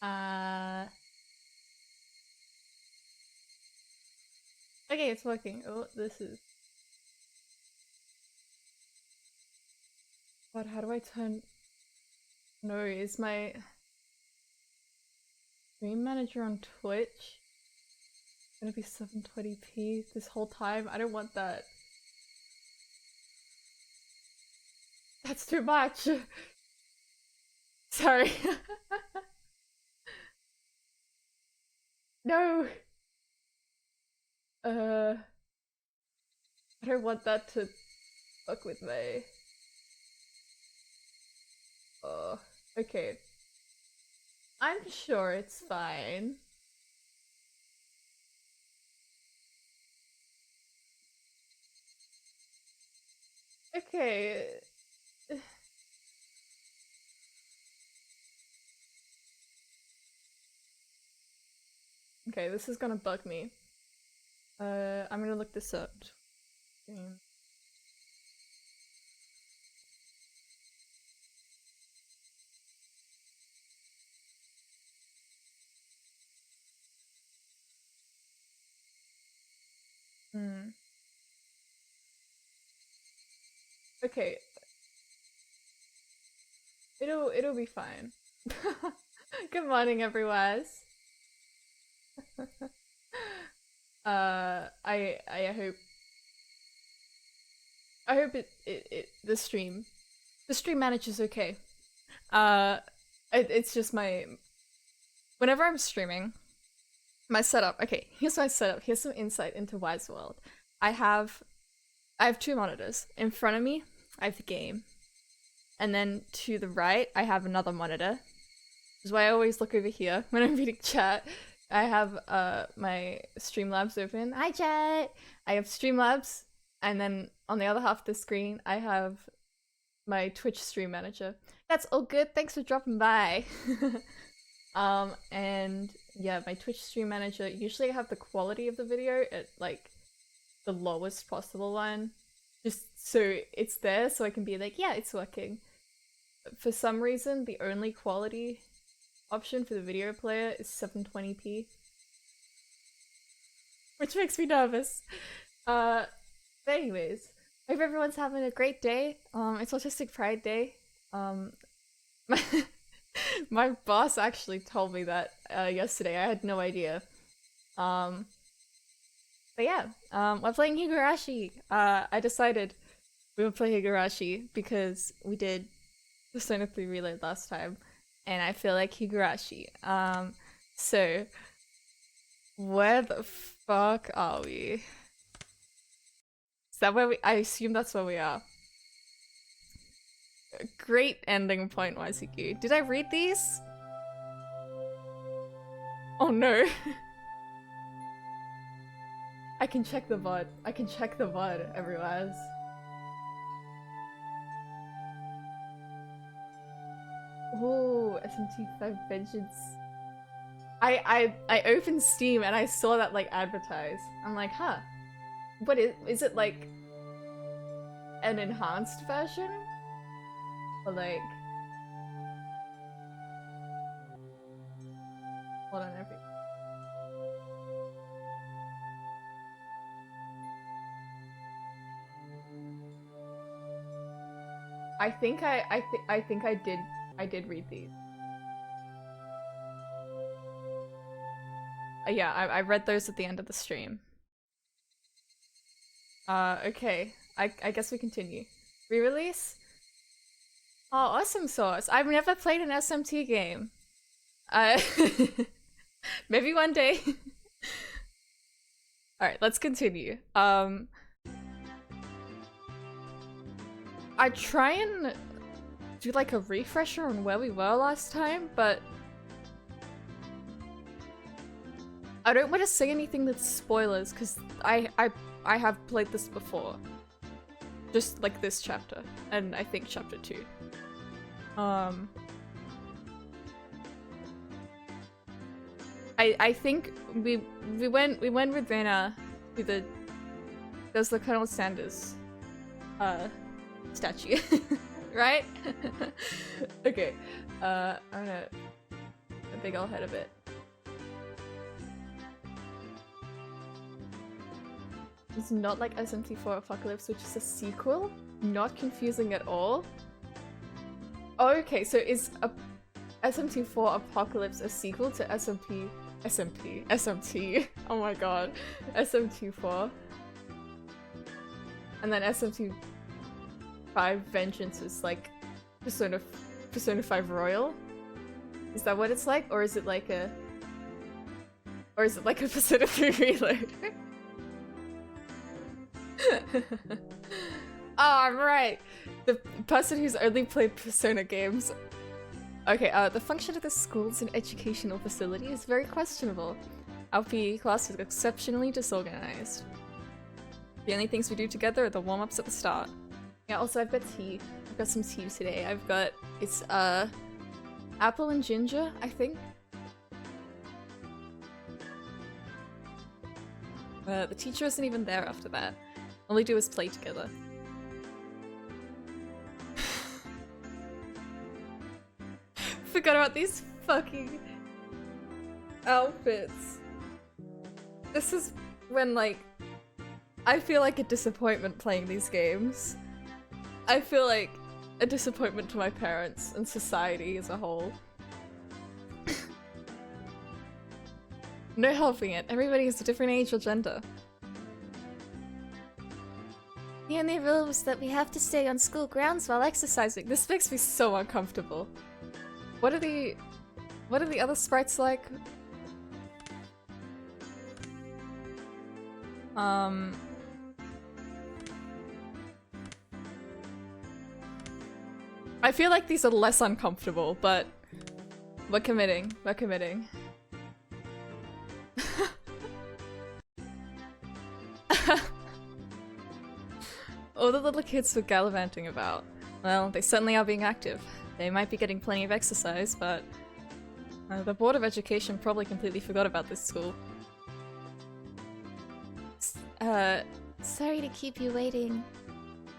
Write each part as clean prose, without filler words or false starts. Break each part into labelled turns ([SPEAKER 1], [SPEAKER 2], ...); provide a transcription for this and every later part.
[SPEAKER 1] Uh... Okay, it's working. Oh, this is... What, how do I turn... No, is my... Stream manager on Twitch gonna be 720p this whole time? I don't want that. That's too much! Sorry. No! I don't want that to fuck with me. Oh, okay. I'm sure it's fine. Okay. Okay, this is gonna bug me. I'm gonna look this up. Okay. It'll be fine. Good morning, everyone. I hope the stream manages okay. It's just whenever I'm streaming, my setup. Okay, here's my setup. Here's some insight into Wise World. I have two monitors. In front of me, I have the game. And then to the right, I have another monitor. This is why I always look over here when I'm reading chat. I have my Streamlabs open. Hi chat! I have Streamlabs, and then on the other half of the screen, I have my Twitch stream manager. That's all good, thanks for dropping by! And yeah, my Twitch stream manager, usually I have the quality of the video at like the lowest possible one. Just so it's there so I can be like, yeah, it's working. For some reason, the only quality option for the video player is 720p. Which makes me nervous. But anyways, hope everyone's having a great day. It's Autistic Pride Day. My boss actually told me that yesterday. I had no idea. But yeah, we're playing Higurashi. I decided we would play Higurashi because we did Persona 3 Reload last time, and I feel like Higurashi. So where the fuck are we? Is that where I assume that's where we are. Great ending point, YCQ. Did I read these? Oh no. I can check the VOD. I can check the VOD, everyone. Ooh, SMT5 Vengeance. I opened Steam and I saw that like advertised. I'm like, huh. What is it like an enhanced version? Or like, hold on, I think I did read these. Yeah, I read those at the end of the stream. Okay. I guess we continue. Re-release? Oh, awesome sauce. I've never played an SMT game. Maybe one day. Alright, let's continue. I try and do like a refresher on where we were last time, but I don't want to say anything that's spoilers because I have played this before. Just like this chapter, and I think chapter 2. I think we went with Vanna to there's the Colonel Sanders statue, right? Okay, I'm gonna big ol' head of it. It's not like SMT4 Apocalypse, which is a sequel? Not confusing at all? Okay, so is a SMT4 Apocalypse a sequel to SMT? Oh my god. SMT4. And then SMT5 Vengeance is like Persona 5 Royal? Is that what it's like? Or is it like a Persona 3 Reload? Oh, I'm right! The person who's only played Persona games. Okay, the function of the school as an educational facility is very questionable. Our PE class is exceptionally disorganized. The only things we do together are the warm-ups at the start. Yeah, also I've got tea. I've got some tea today. It's apple and ginger, I think. The teacher isn't even there after that. All we do is play together. Forgot about these fucking outfits. This is when, like, I feel like a disappointment playing these games. I feel like a disappointment to my parents and society as a whole. No helping it. Everybody has a different age or gender.
[SPEAKER 2] The only rule was that we have to stay on school grounds while exercising.
[SPEAKER 1] This makes me so uncomfortable. What are the other sprites like? I feel like these are less uncomfortable, but we're committing. We're committing. All the little kids were gallivanting about. Well, they certainly are being active. They might be getting plenty of exercise, but the Board of Education probably completely forgot about this school.
[SPEAKER 2] Sorry to keep you waiting.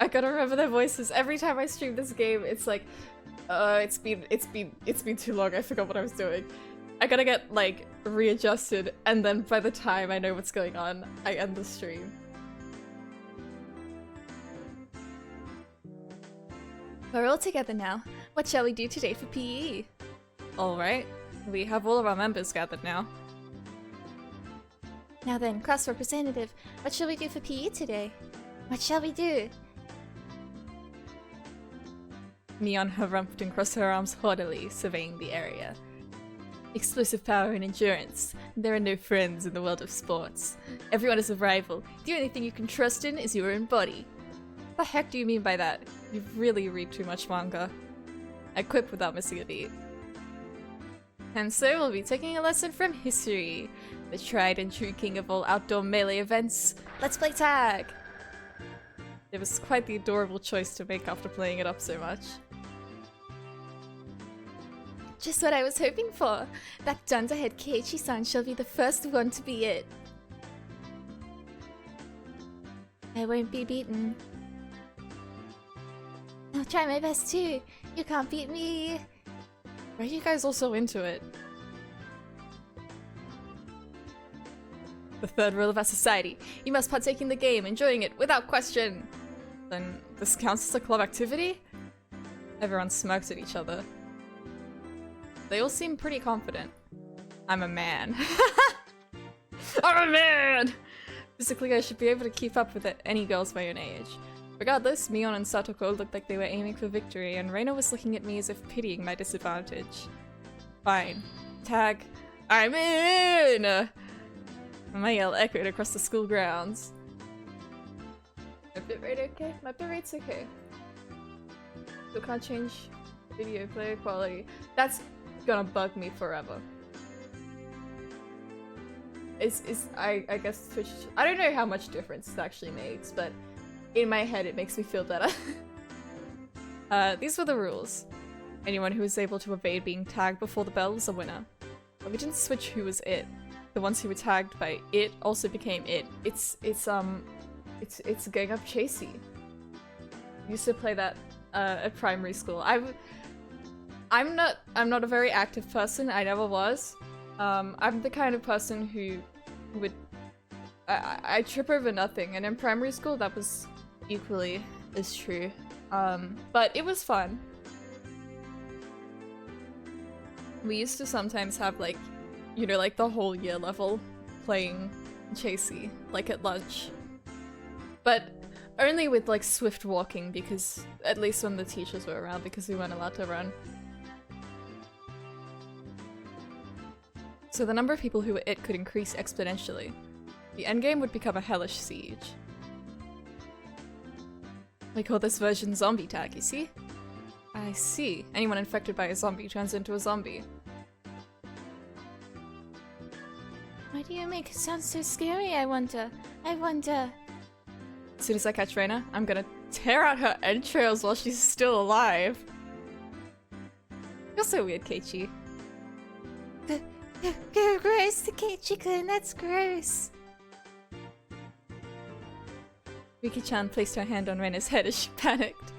[SPEAKER 1] I gotta remember their voices. Every time I stream this game, it's like, it's been too long, I forgot what I was doing. I gotta get, like, readjusted, and then by the time I know what's going on, I end the stream.
[SPEAKER 2] We're all together now. What shall we do today for PE?
[SPEAKER 1] Alright, we have all of our members gathered now.
[SPEAKER 2] Now then, class representative, what shall we do for PE today? What shall we do?
[SPEAKER 1] Neon harumphed and crossed her arms haughtily, surveying the area. Explosive power and endurance. There are no friends in the world of sports. Everyone is a rival. The only thing you can trust in is your own body. What the heck do you mean by that? You really read too much manga. I quip without missing a beat. And so we'll be taking a lesson from history, the tried and true king of all outdoor melee events. Let's play tag! It was quite the adorable choice to make after playing it up so much.
[SPEAKER 2] Just what I was hoping for. That dunderhead Keiichi-san shall be the first one to be it. I won't be beaten. I'll try my best too. You can't beat me.
[SPEAKER 1] Why are you guys all so into it? The third rule of our society. You must partake in the game, enjoying it without question. Then this counts as a club activity? Everyone smirks at each other. They all seem pretty confident. I'm a man. I'm a man! Physically, I should be able to keep up with any girls my own age. Regardless, Mion and Satoko looked like they were aiming for victory, and Reina was looking at me as if pitying my disadvantage. Fine. Tag. I'm in! My yell echoed across the school grounds. My bitrate okay? My bitrate's okay. Still can't change video player quality. That's gonna bug me forever. I guess Twitch... I don't know how much difference it actually makes, but in my head it makes me feel better. These were the rules. Anyone who was able to evade being tagged before the bell was a winner. But we didn't switch who was it. The ones who were tagged by it also became it. It's Gang Up Chasey. Used to play that at primary school. I'm not a very active person. I never was. I'm the kind of person who would I trip over nothing, and in primary school that was equally as true. But it was fun. We used to sometimes have like, you know, like the whole year level playing chasey, like at lunch. But only with like swift walking, because at least when the teachers were around, because we weren't allowed to run. So the number of people who were it could increase exponentially. The endgame would become a hellish siege. We call this version zombie tag, you see? I see. Anyone infected by a zombie turns into a zombie.
[SPEAKER 2] Why do you make it sound so scary, I wonder? I wonder.
[SPEAKER 1] As soon as I catch Reina, I'm gonna tear out her entrails while she's still alive. You're so weird, Keiichi.
[SPEAKER 2] Gross, Keiichi-kun, that's gross.
[SPEAKER 1] Riki-chan placed her hand on Reina's head as she panicked.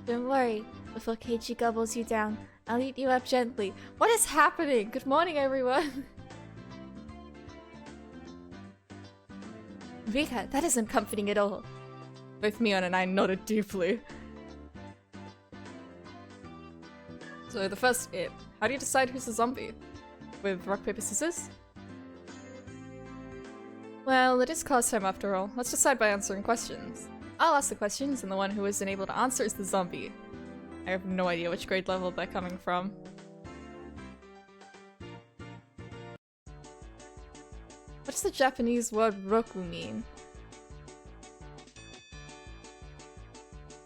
[SPEAKER 2] Don't worry, before Keiichi gobbles you down, I'll eat you up gently.
[SPEAKER 1] What is happening? Good morning, everyone.
[SPEAKER 2] Rika, that isn't comforting at all.
[SPEAKER 1] Both Mion and I nodded deeply. So the first it. How do you decide who's a zombie? With rock, paper, scissors? Well, it is class time after all. Let's decide by answering questions. I'll ask the questions, and the one who isn't able to answer is the zombie. I have no idea which grade level they're coming from. What does the Japanese word roku mean?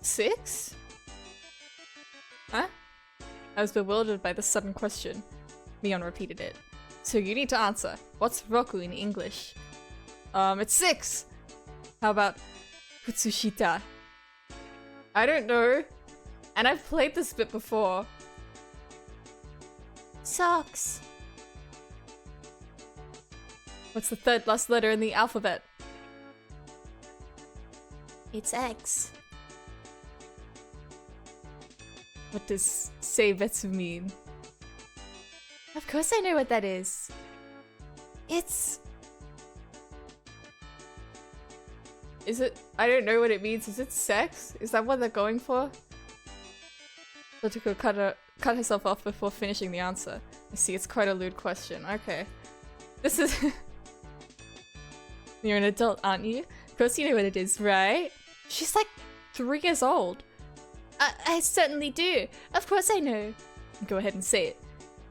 [SPEAKER 1] 6? Huh? I was bewildered by the sudden question. Mion repeated it. So you need to answer. What's roku in English? It's 6! How about Futsushita? I don't know. And I've played this bit before.
[SPEAKER 2] Socks.
[SPEAKER 1] What's the third last letter in the alphabet?
[SPEAKER 2] It's X.
[SPEAKER 1] What does Seibetsu mean?
[SPEAKER 2] Of course I know what that is. It's...
[SPEAKER 1] Is it? I don't know what it means. Is it sex? Is that what they're going for? Lotoko cut herself off before finishing the answer. I see, it's quite a lewd question. Okay. This is... You're an adult, aren't you? Of course you know what it is, right? She's like 3 years old.
[SPEAKER 2] I certainly do. Of course I know.
[SPEAKER 1] Go ahead and say it.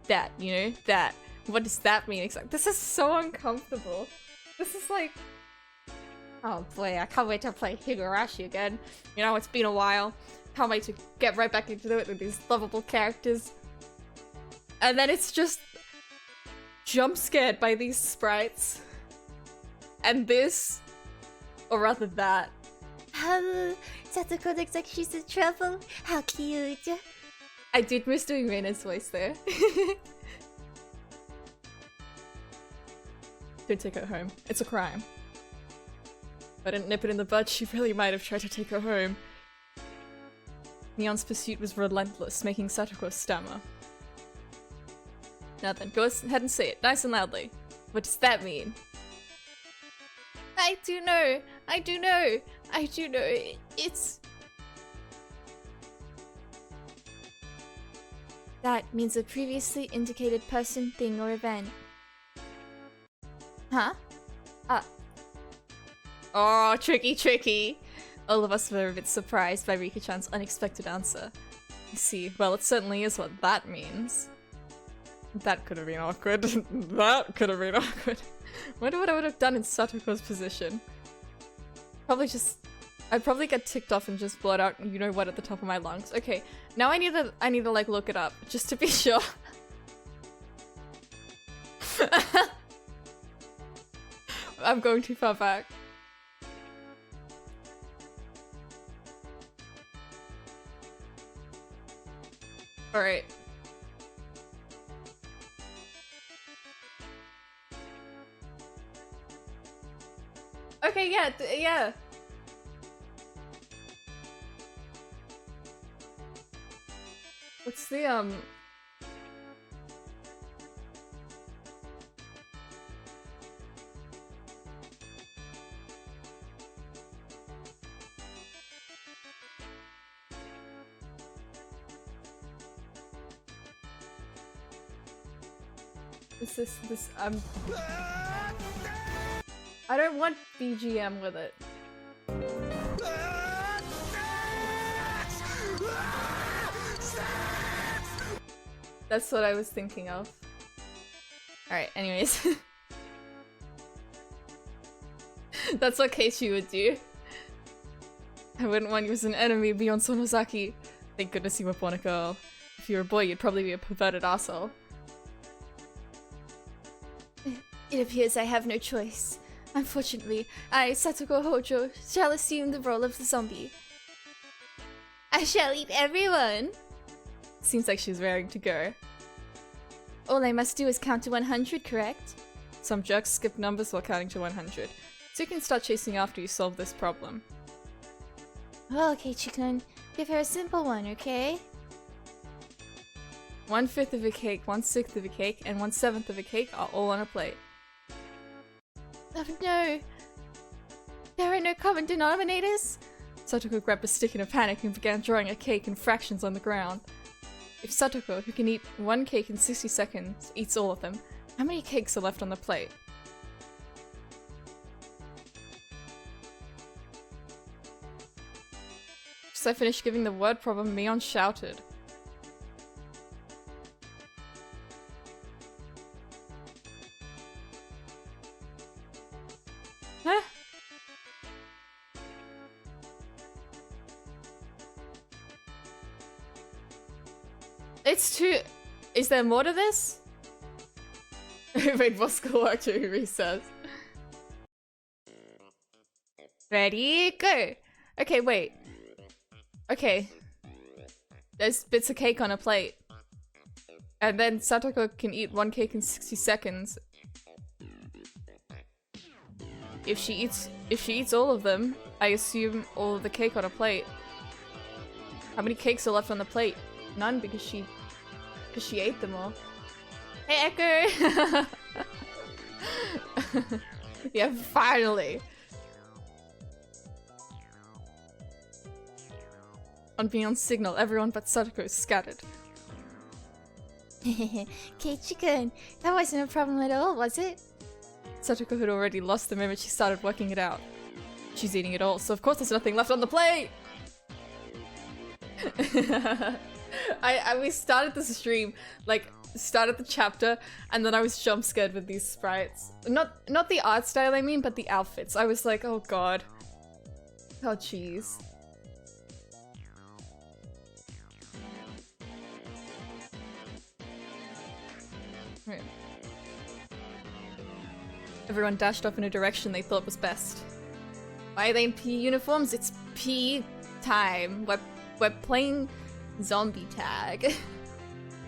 [SPEAKER 1] That, you know, that. What does that mean exactly? This is so uncomfortable. This is like... Oh boy, I can't wait to play Higurashi again. You know, it's been a while. Can't wait to get right back into it with these lovable characters. And then it's just... jump scared by these sprites. And this... Or rather that.
[SPEAKER 2] Satoko looks like she's in trouble. How cute.
[SPEAKER 1] I did miss doing Reina's voice there. Don't take her home. It's a crime. If I didn't nip it in the bud, she really might have tried to take her home. Mion's pursuit was relentless, making Satoko stammer. Now then, go ahead and say it, nice and loudly. What does that mean?
[SPEAKER 2] I do know. I do know. I do know. It's... That means a previously indicated person, thing, or event. Huh?
[SPEAKER 1] Oh, tricky, tricky! All of us were a bit surprised by Rika-chan's unexpected answer. I see. Well, it certainly is what that means. That could have been awkward. That could have been awkward. Wonder what I would have done in Satoko's position. Probably just... I'd probably get ticked off and just blurt out, you know what, at the top of my lungs. Okay, now I need to like look it up, just to be sure. I'm going too far back. Alright. Okay, yeah, yeah. What's the I don't want BGM with it. That's what I was thinking of. Alright, anyways. That's what Keiichi would do. I wouldn't want you as an enemy beyond Sonozaki. Thank goodness you were born a girl. If you were a boy, you'd probably be a perverted asshole.
[SPEAKER 2] It appears I have no choice. Unfortunately, I, Satoko Hojo, shall assume the role of the zombie. I shall eat everyone!
[SPEAKER 1] Seems like she's raring to go.
[SPEAKER 2] All I must do is count to 100, correct?
[SPEAKER 1] Some jerks skip numbers while counting to 100, so you can start chasing after you solve this problem.
[SPEAKER 2] Well, Keiichi-kun, give her a simple one, okay?
[SPEAKER 1] 1/5 of a cake, 1/6 of a cake, and 1/7 of a cake are all on a plate.
[SPEAKER 2] Oh no! There are no common denominators?
[SPEAKER 1] Satoko grabbed a stick in a panic and began drawing a cake in fractions on the ground. If Satoko, who can eat one cake in 60 seconds, eats all of them, how many cakes are left on the plate? Just I finished giving the word problem, Mion shouted. Huh? It's too... Is there more to this? Who made Moscow work to recess? Ready, go! Okay, wait. Okay. There's bits of cake on a plate. And then Satoko can eat one cake in 60 seconds. If she eats all of them, I assume all of the cake on a plate. How many cakes are left on the plate? None, because she ate them all. Hey, Echo! Yeah, finally! On Beyond's signal, everyone but Satoko scattered.
[SPEAKER 2] Keiichi-kun, that wasn't a problem at all, was it?
[SPEAKER 1] Satoko had already lost the moment she started working it out. She's eating it all, so of course there's nothing left on the plate! We started the stream, like, started the chapter, and then I was jump scared with these sprites. Not the art style, I mean, but the outfits. I was like, oh god. Oh jeez. Right. Everyone dashed off in a direction they thought was best. Why are they in PE uniforms? It's PE time. We're playing zombie tag.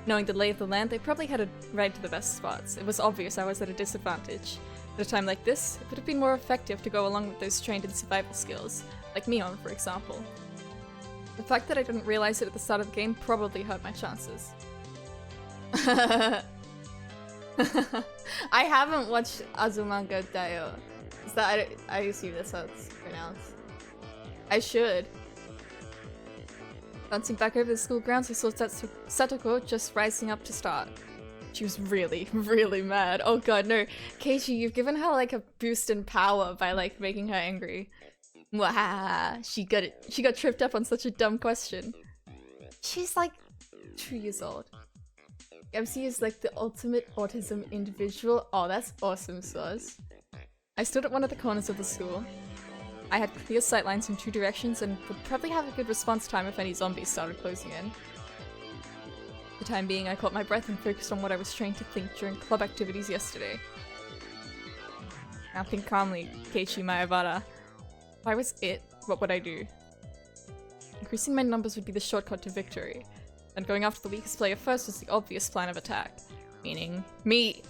[SPEAKER 1] Knowing the lay of the land, they probably headed right to the best spots. It was obvious I was at a disadvantage. At a time like this, it would have been more effective to go along with those trained in survival skills, like Mion, for example. The fact that I didn't realize it at the start of the game probably hurt my chances. I haven't watched Azumanga Daioh. Is that I assume that's how it's pronounced. I should. Bouncing back over the school grounds, I saw Satoko just rising up to start. She was really, really mad. Oh god, no. Keiichi, you've given her like a boost in power by like making her angry. Wow, she got tripped up on such a dumb question. She's like 2 years old. MC is like the ultimate autism individual. Oh, that's awesome sauce. I stood at one of the corners of the school. I had clear sightlines in 2 directions and would probably have a good response time if any zombies started closing in. For the time being, I caught my breath and focused on what I was trained to think during club activities yesterday. Now think calmly, Keiichi Maebara. If I was it, what would I do? Increasing my numbers would be the shortcut to victory. And going after the weakest player first was the obvious plan of attack. Meaning, me!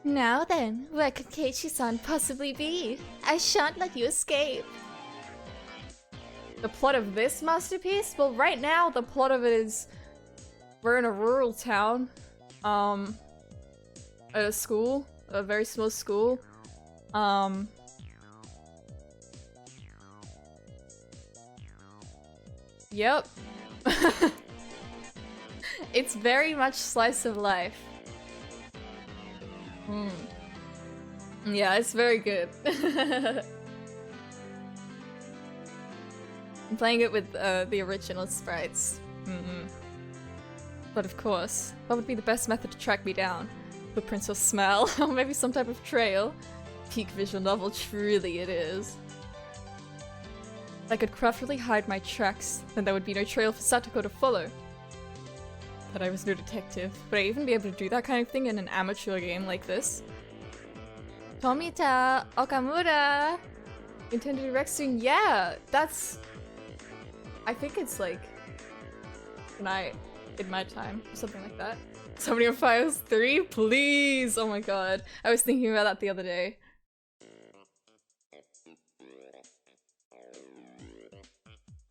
[SPEAKER 2] Now then, where could Keiichi-san possibly be? I shan't let you escape.
[SPEAKER 1] The plot of this masterpiece? Well, right now, the plot of it is... We're in a rural town. At a school. A very small school. Yep. It's very much slice of life. Yeah, it's very good. I'm playing it with the original sprites. But of course, what would be the best method to track me down? Footprints or smell? Or maybe some type of trail? Peak visual novel, truly it is. If I could craftily hide my tracks, then there would be no trail for Satoko to follow. But I was no detective. Would I even be able to do that kind of thing in an amateur game like this? Tomita Okamura! Nintendo Direct soon? Yeah! That's... I think it's like... tonight. In my time, or something like that. Somebody on Files 3? Please! Oh my god. I was thinking about that the other day.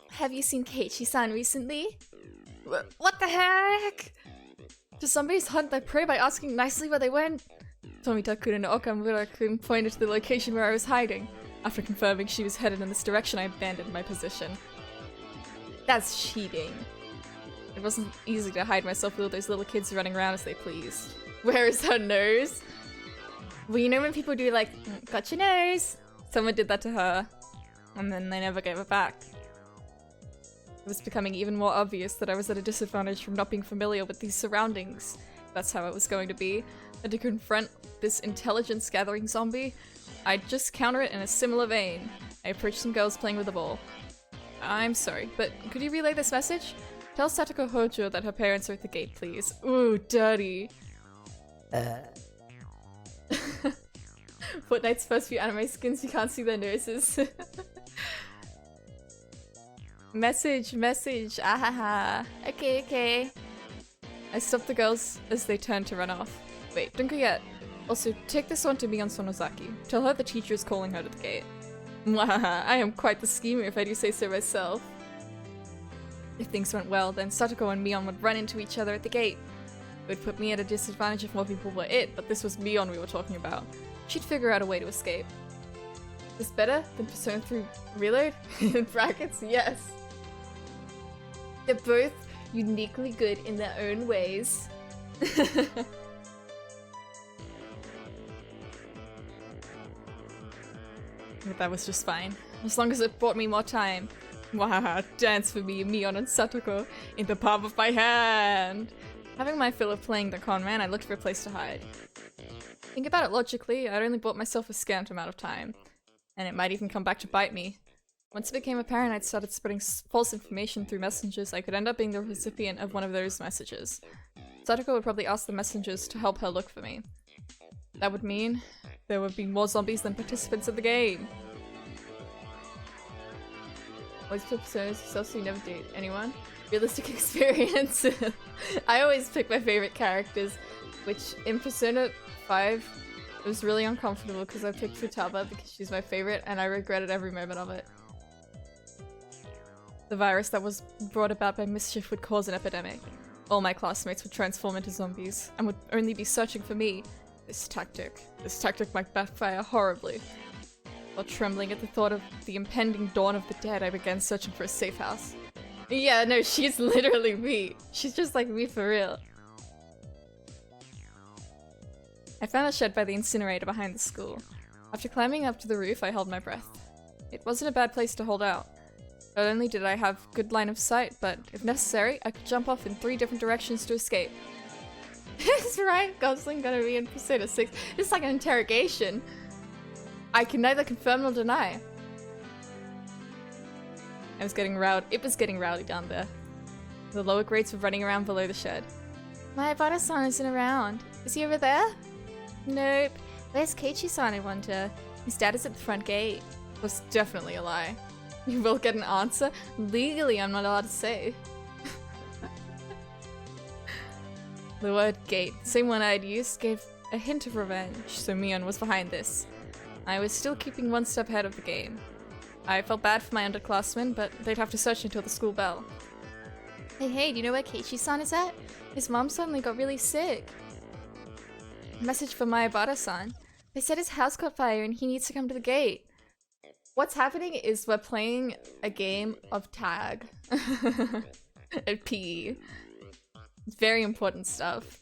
[SPEAKER 2] Have you seen Keiichi-san recently?
[SPEAKER 1] What the heck? Do zombies hunt their prey by asking nicely where they went? Tomita-kun and Okamura-kun pointed to the location where I was hiding. After confirming she was headed in this direction, I abandoned my position. That's cheating. It wasn't easy to hide myself with all those little kids running around as they pleased. Where is her nose? Well, you know when people do like, got your nose? Someone did that to her, and then they never gave it back. It was becoming even more obvious that I was at a disadvantage from not being familiar with these surroundings. That's how it was going to be. And to confront this intelligence-gathering zombie, I'd just counter it in a similar vein. I approached some girls playing with a ball. I'm sorry, but could you relay this message? Tell Satoko Hojo that her parents are at the gate, please. Ooh, dirty. Fortnite's first few anime skins, you can't see their noses. Message, ahaha.
[SPEAKER 2] Okay.
[SPEAKER 1] I stopped the girls as they turned to run off. Wait, don't go yet. Also, take this one to Mion Sonozaki. Tell her the teacher is calling her to the gate. Mwahaha, I am quite the schemer if I do say so myself. If things went well, then Satoko and Mion would run into each other at the gate. It would put me at a disadvantage if more people were it, but this was Mion we were talking about. She'd figure out a way to escape. Is better than Persona 3 Reload? In brackets, yes.
[SPEAKER 2] They're both uniquely good in their own ways.
[SPEAKER 1] But that was just fine. As long as it bought me more time. Wahaha, dance for me, Mion and Satoko, in the palm of my hand! Having my fill of playing the con man, I looked for a place to hide. Think about it logically, I'd only bought myself a scant amount of time. And it might even come back to bite me. Once it became apparent I'd started spreading false information through messengers, I could end up being the recipient of one of those messages. Satoko would probably ask the messengers to help her look for me. That would mean there would be more zombies than participants in the game. Always play personas yourself so you never date anyone. Realistic experience. I always pick my favorite characters, which in Persona 5 it was really uncomfortable because I picked Futaba because she's my favorite and I regretted every moment of it. The virus that was brought about by mischief would cause an epidemic. All my classmates would transform into zombies and would only be searching for me. This tactic might backfire horribly. While trembling at the thought of the impending dawn of the dead, I began searching for a safe house. Yeah, no, she's literally me. She's just like me for real. I found a shed by the incinerator behind the school. After climbing up to the roof, I held my breath. It wasn't a bad place to hold out. Not only did I have good line of sight, but if necessary, I could jump off in 3 different directions to escape. Is Ryan Gosling gonna be in Persona 6? It's like an interrogation. I can neither confirm nor deny. It was getting rowdy down there. The lower grades were running around below the shed.
[SPEAKER 2] My Ibata-san isn't around. Is he over there? Nope. Where's Keiichi-san, I wonder? His dad is at the front gate.
[SPEAKER 1] Was definitely a lie. You will get an answer? Legally, I'm not allowed to say. The word gate, the same one I'd used, gave a hint of revenge, so Mion was behind this. I was still keeping one step ahead of the game. I felt bad for my underclassmen, but they'd have to search until the school bell.
[SPEAKER 2] Hey, do you know where Keiichi-san is at? His mom suddenly got really sick.
[SPEAKER 1] A message from my Ibata-san.
[SPEAKER 2] They said his house caught fire and he needs to come to the gate.
[SPEAKER 1] What's happening is we're playing a game of tag. At PE. It's very important stuff.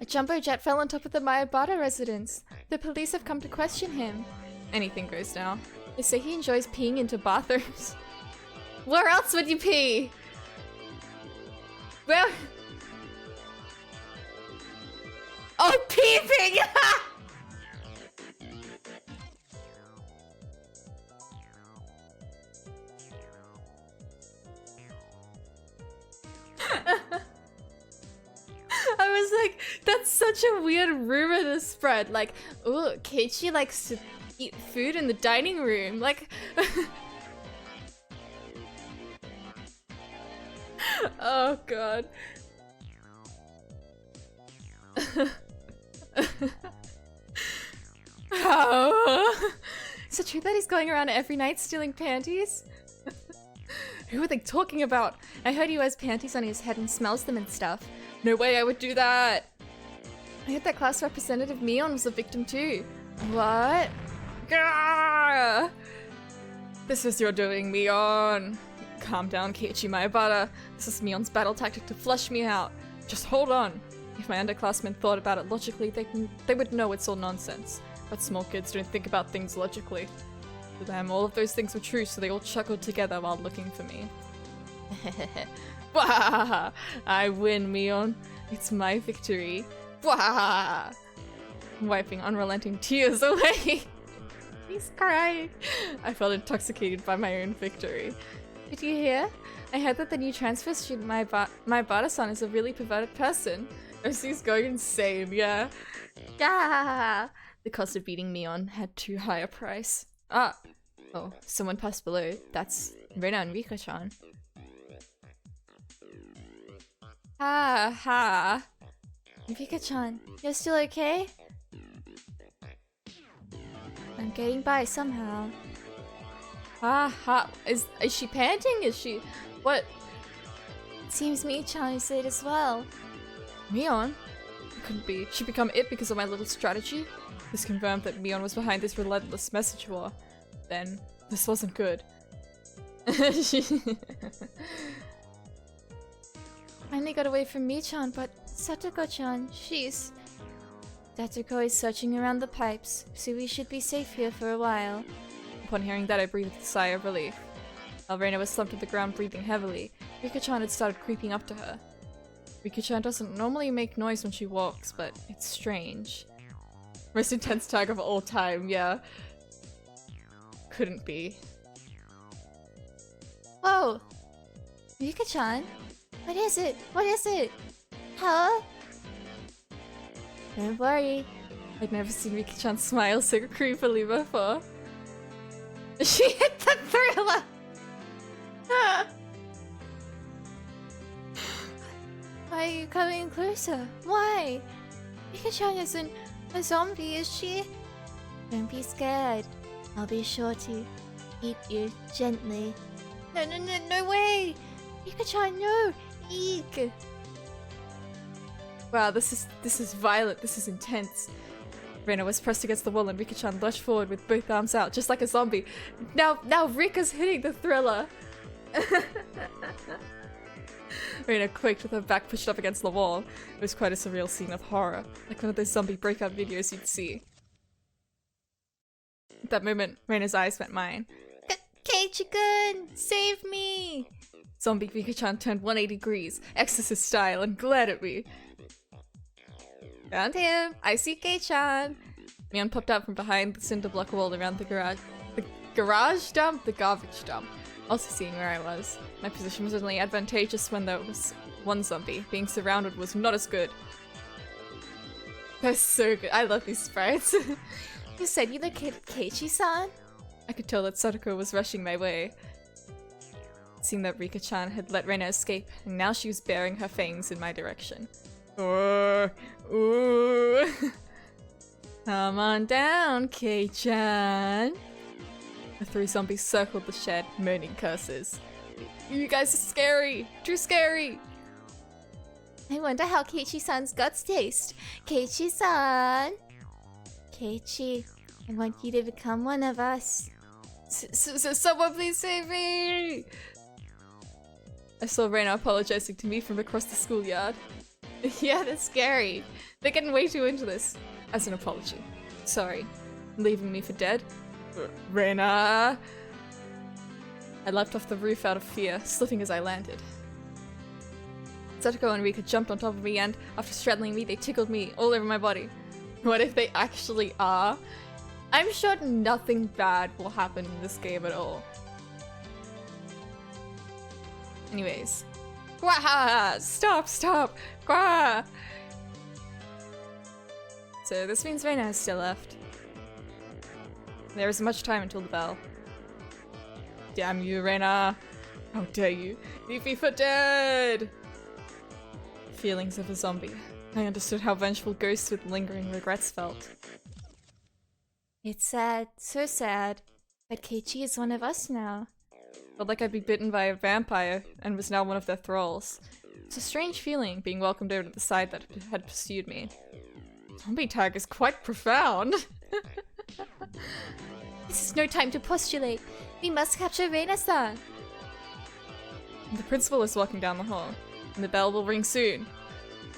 [SPEAKER 2] A jumbo jet fell on top of the Mayabata residence. The police have come to question him.
[SPEAKER 1] Anything goes now.
[SPEAKER 2] They say he enjoys peeing into bathrooms. Where else would you pee? Where? Oh, peeping! I was like, that's such a weird rumor to spread. Like, ooh, Keiichi likes to eat food in the dining room. Like, oh god. Oh. Is it true that he's going around every night stealing panties? Who are they talking about? I heard he wears panties on his head and smells them and stuff. No way I would do that. I heard that class representative Mion was a victim too. What? Gah!
[SPEAKER 1] This is your doing, Mion. Calm down, Keiichi Mayabata. This is Mion's battle tactic to flush me out. Just hold on. If my underclassmen thought about it logically, they would know it's all nonsense. But small kids don't think about things logically. To them, all of those things were true, so they all chuckled together while looking for me. Wah! I win, Mion. It's my victory. Wah! Wiping unrelenting tears away. He's crying. I felt intoxicated by my own victory.
[SPEAKER 2] Did you hear? I heard that the new transfer student, my Bata-san, is a really perverted person.
[SPEAKER 1] She's going insane, yeah.
[SPEAKER 2] Yeah.
[SPEAKER 1] The cost of beating Mion had too high a price. Ah! Oh, someone passed below. That's Reina and Rika-chan.
[SPEAKER 2] Ha ha. Rika-chan, you're still okay? I'm getting by somehow.
[SPEAKER 1] Ha ha. Is she panting? Is she... What?
[SPEAKER 2] It seems Mi-chan is it as well.
[SPEAKER 1] Mion? It couldn't be. She become it because of my little strategy? This confirmed that Mion was behind this relentless message war. Then, this wasn't good.
[SPEAKER 2] Finally got away from Mi-chan, but Satoko-chan, she's... Satoko is searching around the pipes, so we should be safe here for a while.
[SPEAKER 1] Upon hearing that, I breathed a sigh of relief. While Reina was slumped to the ground breathing heavily, Rika-chan had started creeping up to her. Rika-chan doesn't normally make noise when she walks, but it's strange. Most intense tag of all time, yeah. Couldn't be.
[SPEAKER 2] Whoa! Rika-chan? What is it? What is it? Huh? Don't worry.
[SPEAKER 1] I'd never seen Rika-chan smile so creepily before.
[SPEAKER 2] She hit the thriller! Why are you coming closer? Why? Rika-chan isn't a zombie, is she? Don't be scared. I'll be sure to eat you gently. No way! Rika-chan, no! Eek!
[SPEAKER 1] Wow, this is violent, this is intense. Reina was pressed against the wall and Rika-chan lurched forward with both arms out, just like a zombie. Now Rika's hitting the thriller! Reina quaked with her back pushed up against the wall. It was quite a surreal scene of horror, like one of those zombie breakout videos you'd see. At that moment, Reina's eyes met mine.
[SPEAKER 2] Keiichi-kun! Save me!
[SPEAKER 1] Zombie Rika-chan turned 180 degrees, exorcist style, and glared at me. Found him! I see Kei-chan! Mion popped out from behind the cinder block wall around the garage. The garage dump? The garbage dump. Also seeing where I was. My position was only advantageous when there was one zombie. Being surrounded was not as good. They're so good. I love these sprites.
[SPEAKER 2] You said you located Keiichi-san?
[SPEAKER 1] I could tell that Sadako was rushing my way. Seeing that Rika-chan had let Reina escape, and now she was baring her fangs in my direction. Ooh. Come on down, Kei-chan. The three zombies circled the shed, moaning curses. You guys are scary! Too scary!
[SPEAKER 2] I wonder how Keiichi-san's guts taste. Keiichi-san! Keiichi, I want you to become one of us.
[SPEAKER 1] Someone please save me! I saw Reina apologizing to me from across the schoolyard. Yeah, they're scary. They're getting way too into this. As an apology. Sorry. Leaving me for dead? Rena! I leapt off the roof out of fear, slipping as I landed. Satoko and Rika jumped on top of me and, after straddling me, they tickled me all over my body. What if they actually are? I'm sure nothing bad will happen in this game at all. Anyways. Gwaha! Stop! Gwaha! So this means Reina has still left. There isn't much time until the bell. Damn you, Reina! How dare you! Leave me for dead! Feelings of a zombie. I understood how vengeful ghosts with lingering regrets felt.
[SPEAKER 2] It's sad, so sad. But Keiichi is one of us now.
[SPEAKER 1] Felt like I'd be bitten by a vampire and was now one of their thralls. It's a strange feeling being welcomed over to the side that had pursued me. Zombie tag is quite profound.
[SPEAKER 2] This is no time to postulate. We must capture Reina-san.
[SPEAKER 1] The principal is walking down the hall, and the bell will ring soon.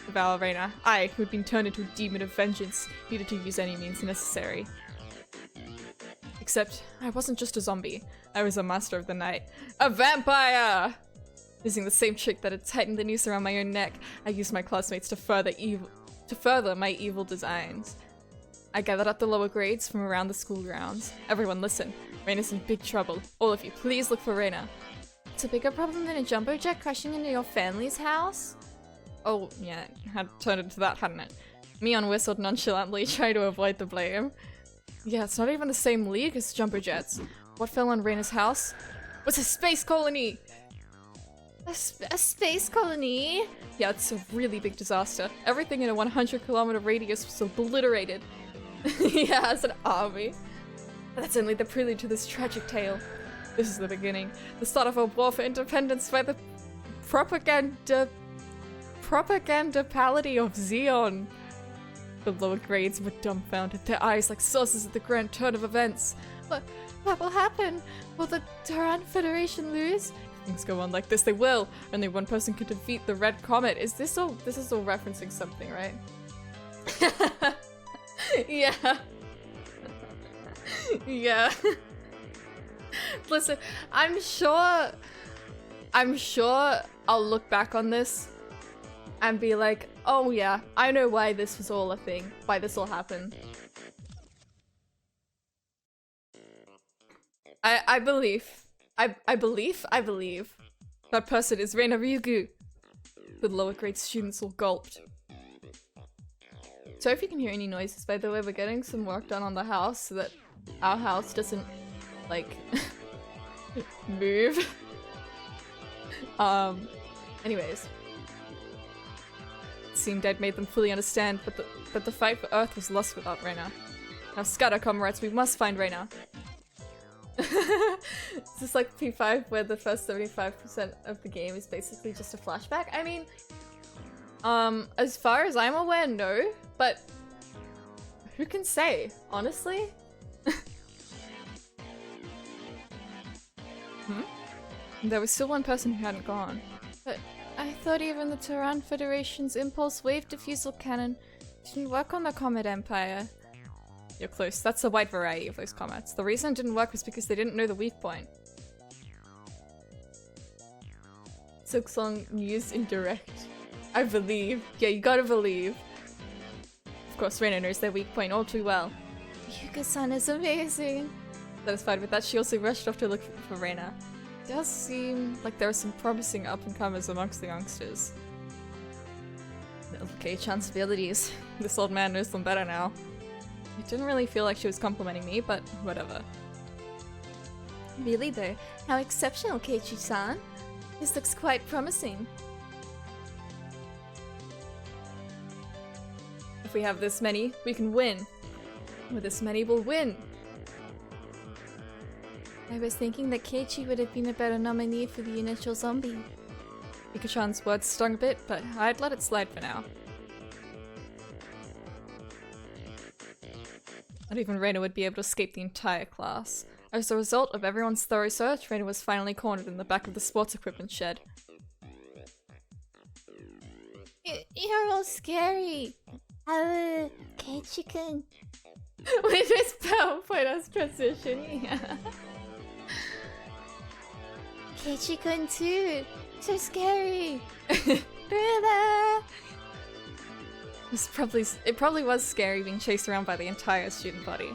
[SPEAKER 1] Devour Reina. I, who had been turned into a demon of vengeance, needed to use any means necessary. Except, I wasn't just a zombie. I was a master of the night. A vampire! Using the same trick that had tightened the noose around my own neck, I used my classmates to further my evil designs. I gathered up the lower grades from around the school grounds. Everyone listen. Reina's in big trouble. All of you, please look for Reina.
[SPEAKER 2] It's a bigger problem than a jumbo jet crashing into your family's house?
[SPEAKER 1] Oh, yeah, it had turned into that, hadn't it? Mion whistled nonchalantly, trying to avoid the blame. Yeah, it's not even the same league as jumbo jets. What fell on Reina's house was a space colony!
[SPEAKER 2] A space colony?
[SPEAKER 1] Yeah, it's a really big disaster. Everything in a 100-kilometer radius was obliterated. Yeah, it's an army. But that's only the prelude to this tragic tale. This is the beginning. The start of a war for independence by the propagandapality of Xeon. The lower grades were dumbfounded, their eyes like saucers at the grand turn of events.
[SPEAKER 2] What will happen? Will the Tehran Federation lose?
[SPEAKER 1] If things go on like this, they will. Only one person can defeat the Red Comet. This is all referencing something, right? Yeah. Yeah. Listen, I'm sure I'll look back on this and be like, oh yeah, I know why this was all a thing, why this all happened. I believe that person is Reina Ryugu. The lower grade students all gulped. So if you can hear any noises, by the way, we're getting some work done on the house so that our house doesn't, like, move. Anyways. It seemed I'd made them fully understand, but the fight for Earth was lost without Reina. Now scatter, comrades, we must find Reina. Is this like P5 where the first 75% of the game is basically just a flashback? I mean, as far as I'm aware, no, but who can say, honestly? There was still one person who hadn't gone.
[SPEAKER 2] But I thought even the Tehran Federation's impulse wave diffusal cannon didn't work on the Comet Empire.
[SPEAKER 1] You're close. That's a wide variety of those comets. The reason it didn't work was because they didn't know the weak point. Silksong used indirect. I believe. Yeah, you gotta believe. Of course, Reina knows their weak point all too well.
[SPEAKER 2] Yuka-san is amazing.
[SPEAKER 1] Satisfied with that, she also rushed off to look for Reina. It does seem like there are some promising up-and-comers amongst the youngsters. Okay, chance abilities. This old man knows them better now. It didn't really feel like she was complimenting me, but whatever.
[SPEAKER 2] Really though, how exceptional, Keiichi-san. This looks quite promising.
[SPEAKER 1] If we have this many, we can win. With this many, we'll win.
[SPEAKER 2] I was thinking that Keiichi would have been a better nominee for the initial zombie.
[SPEAKER 1] Ika-chan's words stung a bit, but I'd let it slide for now. Not even Reina would be able to escape the entire class. As a result of everyone's thorough search, Reina was finally cornered in the back of the sports equipment shed.
[SPEAKER 2] You're all scary. Keiichi-kun. With his PowerPoint as transition, yeah. Keiichi-kun too. So scary. Thriller.
[SPEAKER 1] It probably was scary being chased around by the entire student body.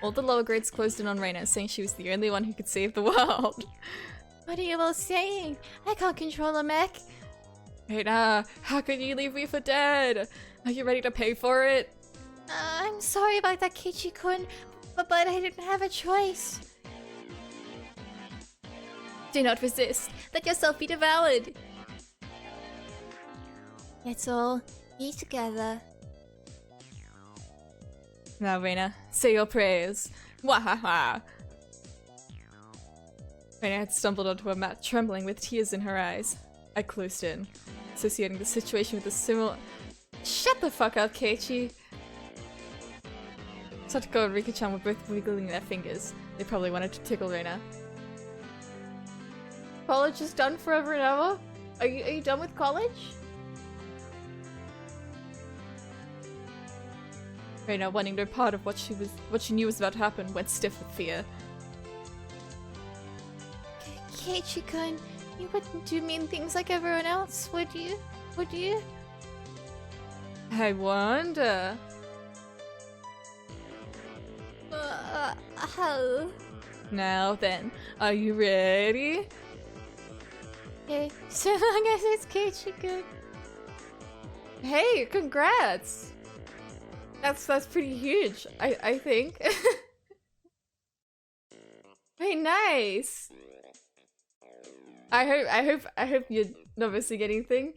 [SPEAKER 1] All the lower grades closed in on Reina, saying she was the only one who could save the world.
[SPEAKER 2] What are you all saying? I can't control a mech.
[SPEAKER 1] Reina, how could you leave me for dead? Are you ready to pay for it?
[SPEAKER 2] I'm sorry about that, Keiichi-kun, but I didn't have a choice. Do not resist. Let yourself be devoured. Let's all be together.
[SPEAKER 1] Now, Reina, say your prayers. Wahaha! Reina had stumbled onto a mat, trembling with tears in her eyes. I closed in, associating the situation with a similar— Shut the fuck up, Keiichi! Satoko and Rika-chan were both wiggling their fingers. They probably wanted to tickle Reina.
[SPEAKER 2] College is done forever and ever? Are you done with college?
[SPEAKER 1] Reina, wanting no part of what she knew was about to happen, went stiff with fear.
[SPEAKER 2] Keiichi-kun, you wouldn't do mean things like everyone else, would you? Would you?
[SPEAKER 1] I wonder.
[SPEAKER 2] How?
[SPEAKER 1] Now then, are you ready?
[SPEAKER 2] Okay, so long as it's Keiichi-kun.
[SPEAKER 1] Hey, congrats! That's pretty huge, I think. Hey, nice! I hope you're not missing anything.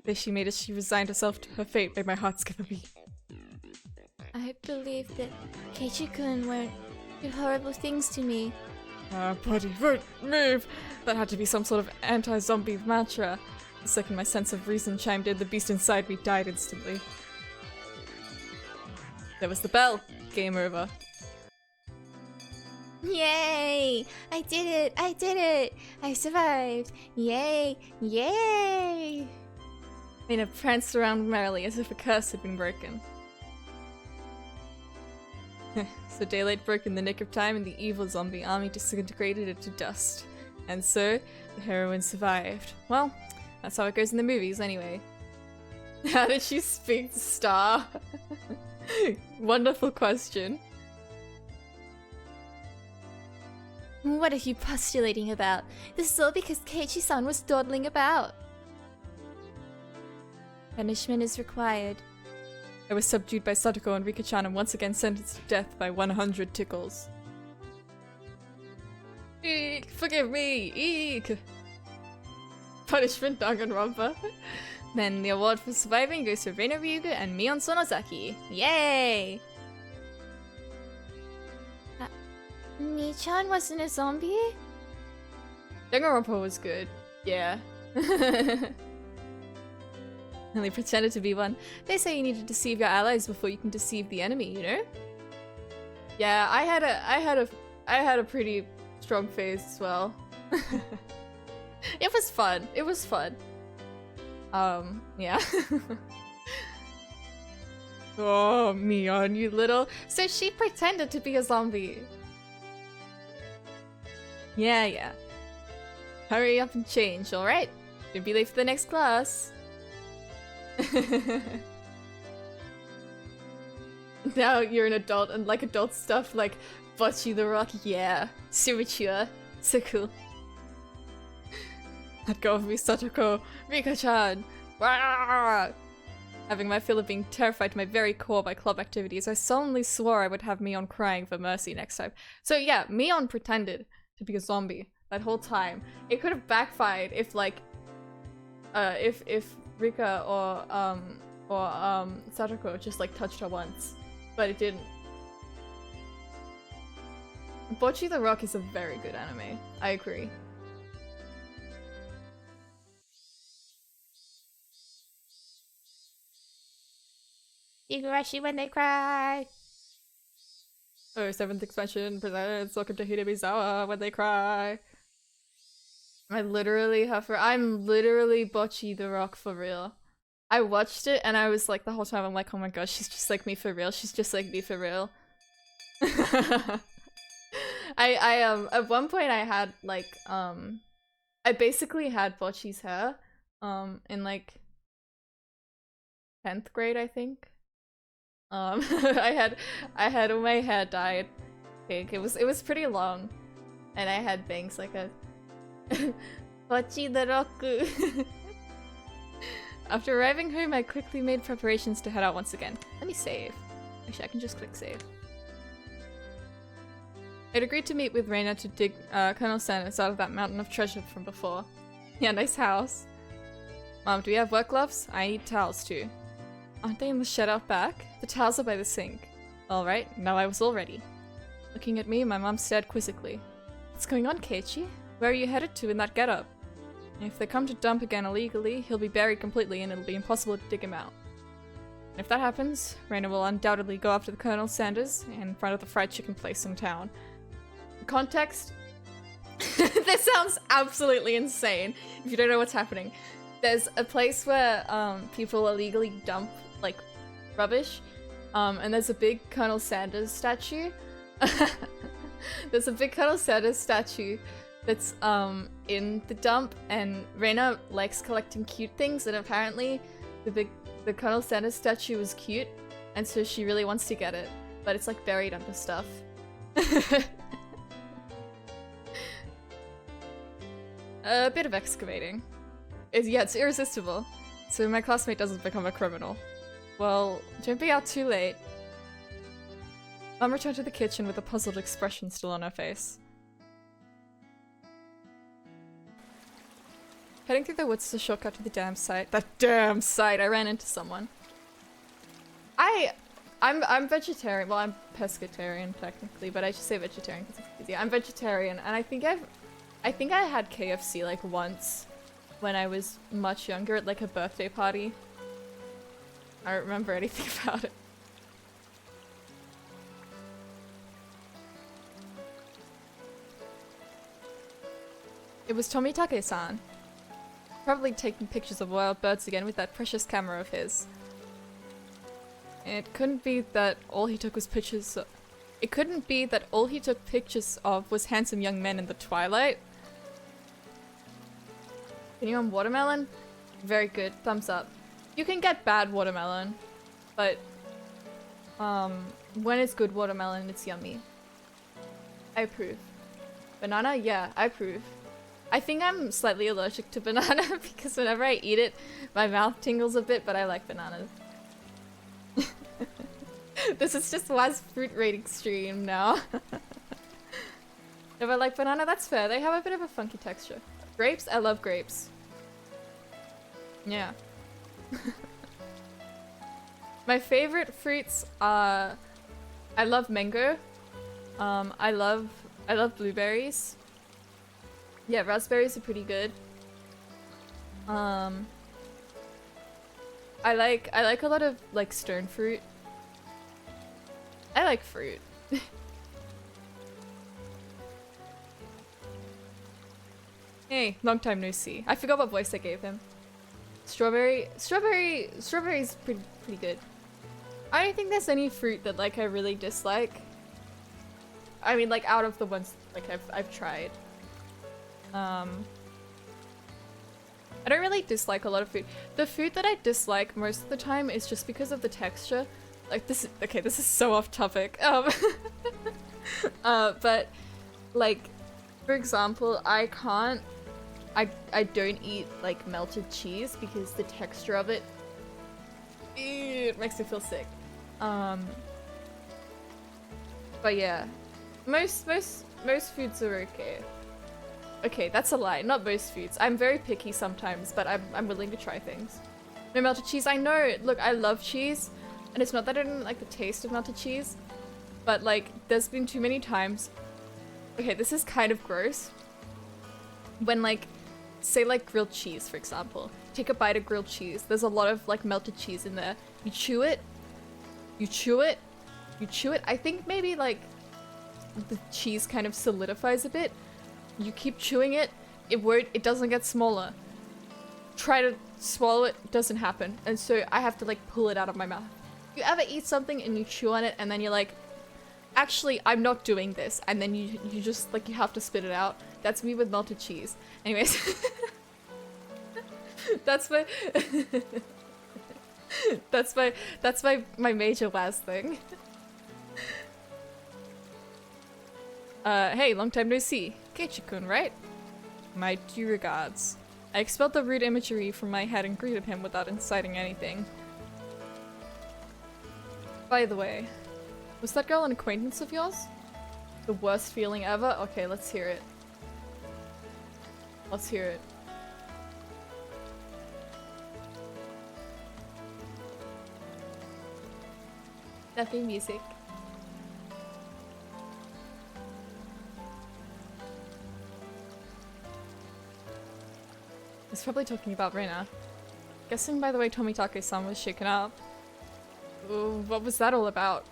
[SPEAKER 1] This she made as she resigned herself to her fate made my heart skip a beat.
[SPEAKER 2] I believe that Keiichi-kun won't do horrible things to me.
[SPEAKER 1] Our body won't move! That had to be some sort of anti-zombie mantra. The second my sense of reason chimed in, the beast inside me died instantly. There was the bell. Game over.
[SPEAKER 2] Yay! I did it! I did it! I survived! Yay! Yay!
[SPEAKER 1] Mina pranced around merrily as if a curse had been broken. So daylight broke in the nick of time and the evil zombie army disintegrated into dust. And so, the heroine survived. Well, that's how it goes in the movies anyway. How did she speak to Star? Wonderful question.
[SPEAKER 2] What are you postulating about? This is all because Keiichi-san was dawdling about. Punishment is required.
[SPEAKER 1] I was subdued by Satoko and Rika-chan and once again sentenced to death by 100 tickles. Eek! Forgive me! Eek! Punishment Danganronpa. Then the award for surviving goes to Reina Ryugu and Mion Sonozaki. Yay!
[SPEAKER 2] Mi-chan wasn't a zombie?
[SPEAKER 1] Danganronpa was good. Yeah. And they pretended to be one. They say you need to deceive your allies before you can deceive the enemy, you know? Yeah, I had a pretty strong phase as well. It was fun. It was fun. Yeah. Oh, Mion, you little. So she pretended to be a zombie. Yeah. Hurry up and change, alright? Don't be late for the next class. Now you're an adult and like adult stuff like Bocchi the Rock, yeah. So mature. So cool. Let go of me, Satoko. Rika-chan. Having my fill of being terrified to my very core by club activities, I solemnly swore I would have Mion crying for mercy next time. So yeah, Mion pretended to be a zombie that whole time. It could have backfired if like if Rika or Satoko just like touched her once, but it didn't. Bocchi the Rock is a very good anime. I agree.
[SPEAKER 2] Higurashi when they cry.
[SPEAKER 1] Oh, 7th expansion presents Welcome to Hidebizawa when they cry. I'm literally Bocce the Rock for real. I watched it and I was like the whole time I'm like, oh my gosh, she's just like me for real. She's just like me for real. I at one point I had like I basically had Bocce's hair in like 10th grade, I think. I had all my hair dyed pink. It was pretty long. And I had bangs like a Bocce the Roku. After arriving home, I quickly made preparations to head out once again. Let me save. Actually, I can just click save. I'd agreed to meet with Reina to dig Colonel Sanders out of that mountain of treasure from before. Yeah, nice house. Mom, do we have work gloves? I need towels too. Aren't they in the shed out back? The towels are by the sink. Alright, now I was all ready. Looking at me, my mom stared quizzically. What's going on, Keiichi? Where are you headed to in that getup? If they come to dump again illegally, he'll be buried completely and it'll be impossible to dig him out. And if that happens, Reina will undoubtedly go after the Colonel Sanders in front of the fried chicken place in town. Context? This sounds absolutely insane if you don't know what's happening. There's a place where people illegally dump like rubbish, and there's a big Colonel Sanders statue. There's a big Colonel Sanders statue that's in the dump, and Reina likes collecting cute things, and apparently the Colonel Sanders statue is cute, and so she really wants to get it, but it's like buried under stuff. A bit of excavating. Yeah, it's irresistible, so my classmate doesn't become a criminal. Well, don't be out too late. Mom returned to the kitchen with a puzzled expression still on her face. Heading through the woods is a shortcut to the dam site. That damn site! I ran into someone. I'm vegetarian. Well, I'm pescatarian technically, but I should say vegetarian because it's easier. I'm vegetarian, and I think I had KFC like once when I was much younger at like a birthday party. I don't remember anything about it. It was Tomitake-san. Probably taking pictures of wild birds again with that precious camera of his. It couldn't be that all he took was pictures of— It couldn't be that all he took pictures of was handsome young men in the twilight. Anyone watermelon? Very good. Thumbs up. You can get bad watermelon, but when it's good watermelon, it's yummy. I approve. Banana? Yeah, I approve. I think I'm slightly allergic to banana because whenever I eat it, my mouth tingles a bit, but I like bananas. This is just Waz fruit rating stream now. If I like banana, that's fair. They have a bit of a funky texture. Grapes? I love grapes. Yeah. My favorite fruits are— I love mango. I love blueberries. Yeah, raspberries are pretty good. I like a lot of like stone fruit. I like fruit. Hey, long time no see. I forgot what voice I gave him. Strawberry's pretty good. I don't think there's any fruit that like I really dislike. I mean, like out of the ones like I've tried. I don't really dislike a lot of food. The food that I dislike most of the time is just because of the texture. Like this is so off topic. But like, for example, I don't eat like melted cheese because the texture of it, it makes me feel sick. But yeah, most foods are okay. Okay, that's a lie. Not most foods. I'm very picky sometimes, but I'm willing to try things. No melted cheese. I know. Look, I love cheese, and it's not that I don't like the taste of melted cheese, but like, there's been too many times. Okay, this is kind of gross. When like, say like grilled cheese, for example. Take a bite of grilled cheese. There's a lot of like melted cheese in there. You chew it. You chew it. You chew it. I think maybe like the cheese kind of solidifies a bit. You keep chewing it, it doesn't get smaller. Try to swallow it, doesn't happen. And so I have to like pull it out of my mouth. You ever eat something and you chew on it and then you're like, actually, I'm not doing this. And then you just like, you have to spit it out. That's me with melted cheese. Anyways. That's my that's my major WAS thing. Hey, long time no see. Keiichi-kun, right? My due regards. I expelled the rude imagery from my head and greeted him without inciting anything. By the way, was that girl an acquaintance of yours? The worst feeling ever? Okay, let's hear it. Let's hear it. Nothing music. It's probably talking about Reina. Guessing by the way Tomitake-san was shaken up. Ooh, what was that all about?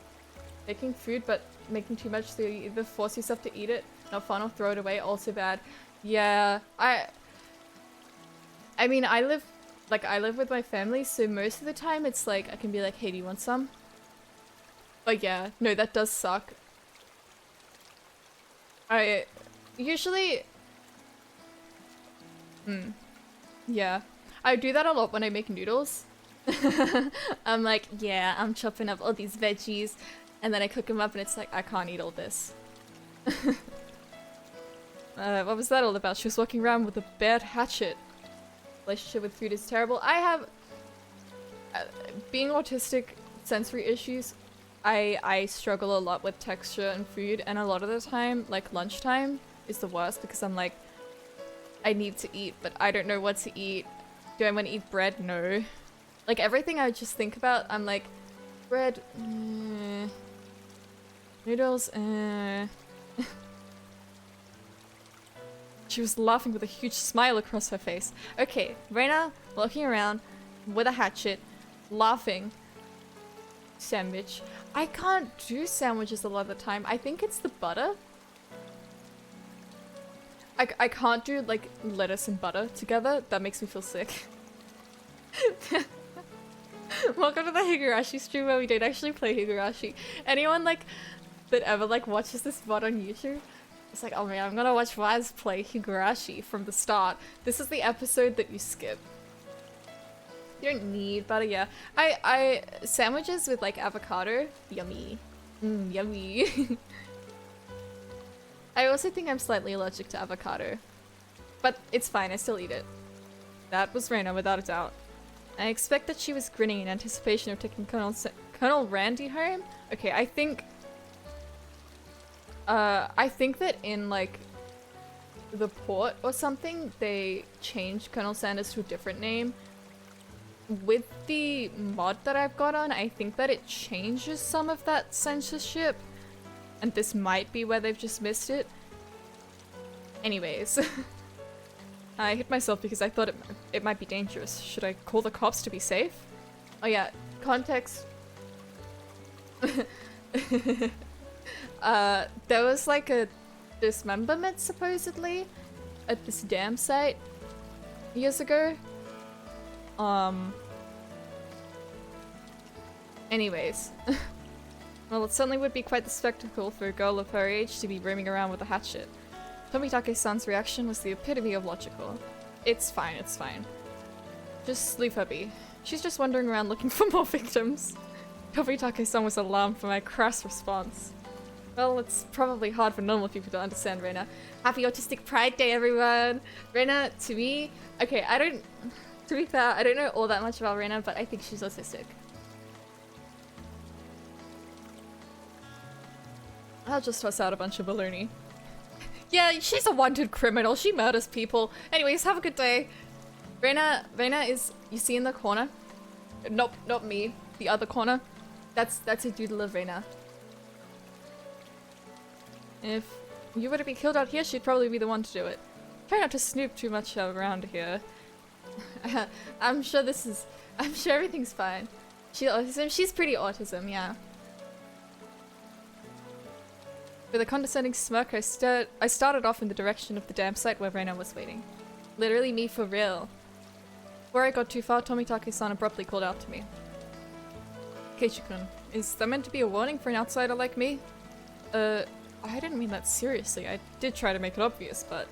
[SPEAKER 1] Making food but making too much so you either force yourself to eat it, not fun, or throw it away, also bad. Yeah, I mean, I live with my family, so most of the time it's like, I can be like, hey, do you want some? But yeah, no, that does suck. I usually... Yeah. I do that a lot when I make noodles. I'm like, yeah, I'm chopping up all these veggies, and then I cook them up and it's like, I can't eat all this. What was that all about? She was walking around with a bad hatchet. Relationship with food is terrible. I have... being autistic, sensory issues, I struggle a lot with texture and food, and a lot of the time, like lunchtime is the worst because I'm like, I need to eat, but I don't know what to eat. Do I want to eat bread? No. Like everything I just think about, I'm like, bread, noodles, She was laughing with a huge smile across her face. Okay, Reina walking around with a hatchet, laughing. Sandwich. I can't do sandwiches a lot of the time. I think it's the butter. I can't do like lettuce and butter together. That makes me feel sick. Welcome to the Higurashi stream where we don't actually play Higurashi. Anyone like that ever like watches this VOD on YouTube? It's like, oh man, I'm gonna watch Waz play Higurashi from the start. This is the episode that you skip. You don't need butter, yeah. I sandwiches with like avocado, yummy. Yummy. I also think I'm slightly allergic to avocado. But it's fine, I still eat it. That was Reina, without a doubt. I expect that she was grinning in anticipation of taking Colonel Randy home. Okay, I think that in like the port or something, they changed Colonel Sanders to a different name. With the mod that I've got on, I think that it changes some of that censorship. And this might be where they've just missed it. Anyways. I hit myself because I thought it might be dangerous. Should I call the cops to be safe? Oh yeah, context. There was like a dismemberment supposedly at this dam site years ago. Anyways. Well, it certainly would be quite the spectacle for a girl of her age to be roaming around with a hatchet. Tomitake-san's reaction was the epitome of logical. It's fine, it's fine. Just leave her be. She's just wandering around looking for more victims. Tomitake-san was alarmed for my crass response. Well, it's probably hard for normal people to understand, Reina. Happy Autistic Pride Day, everyone! Reina, to me... Okay, to be fair, I don't know all that much about Reina, but I think she's autistic. I'll just toss out a bunch of baloney. Yeah, she's a wanted criminal. She murders people. Anyways, have a good day. Reina is, you see in the corner? Not me. The other corner. That's a doodle of Reina. If you were to be killed out here, she'd probably be the one to do it. Try not to snoop too much around here. I'm sure everything's fine. She's pretty autism, yeah. With a condescending smirk, I started off in the direction of the dam site where Reina was waiting. Literally me for real. Before I got too far, Tomitake-san abruptly called out to me. Keiichi-kun, is that meant to be a warning for an outsider like me? I didn't mean that seriously. I did try to make it obvious, but...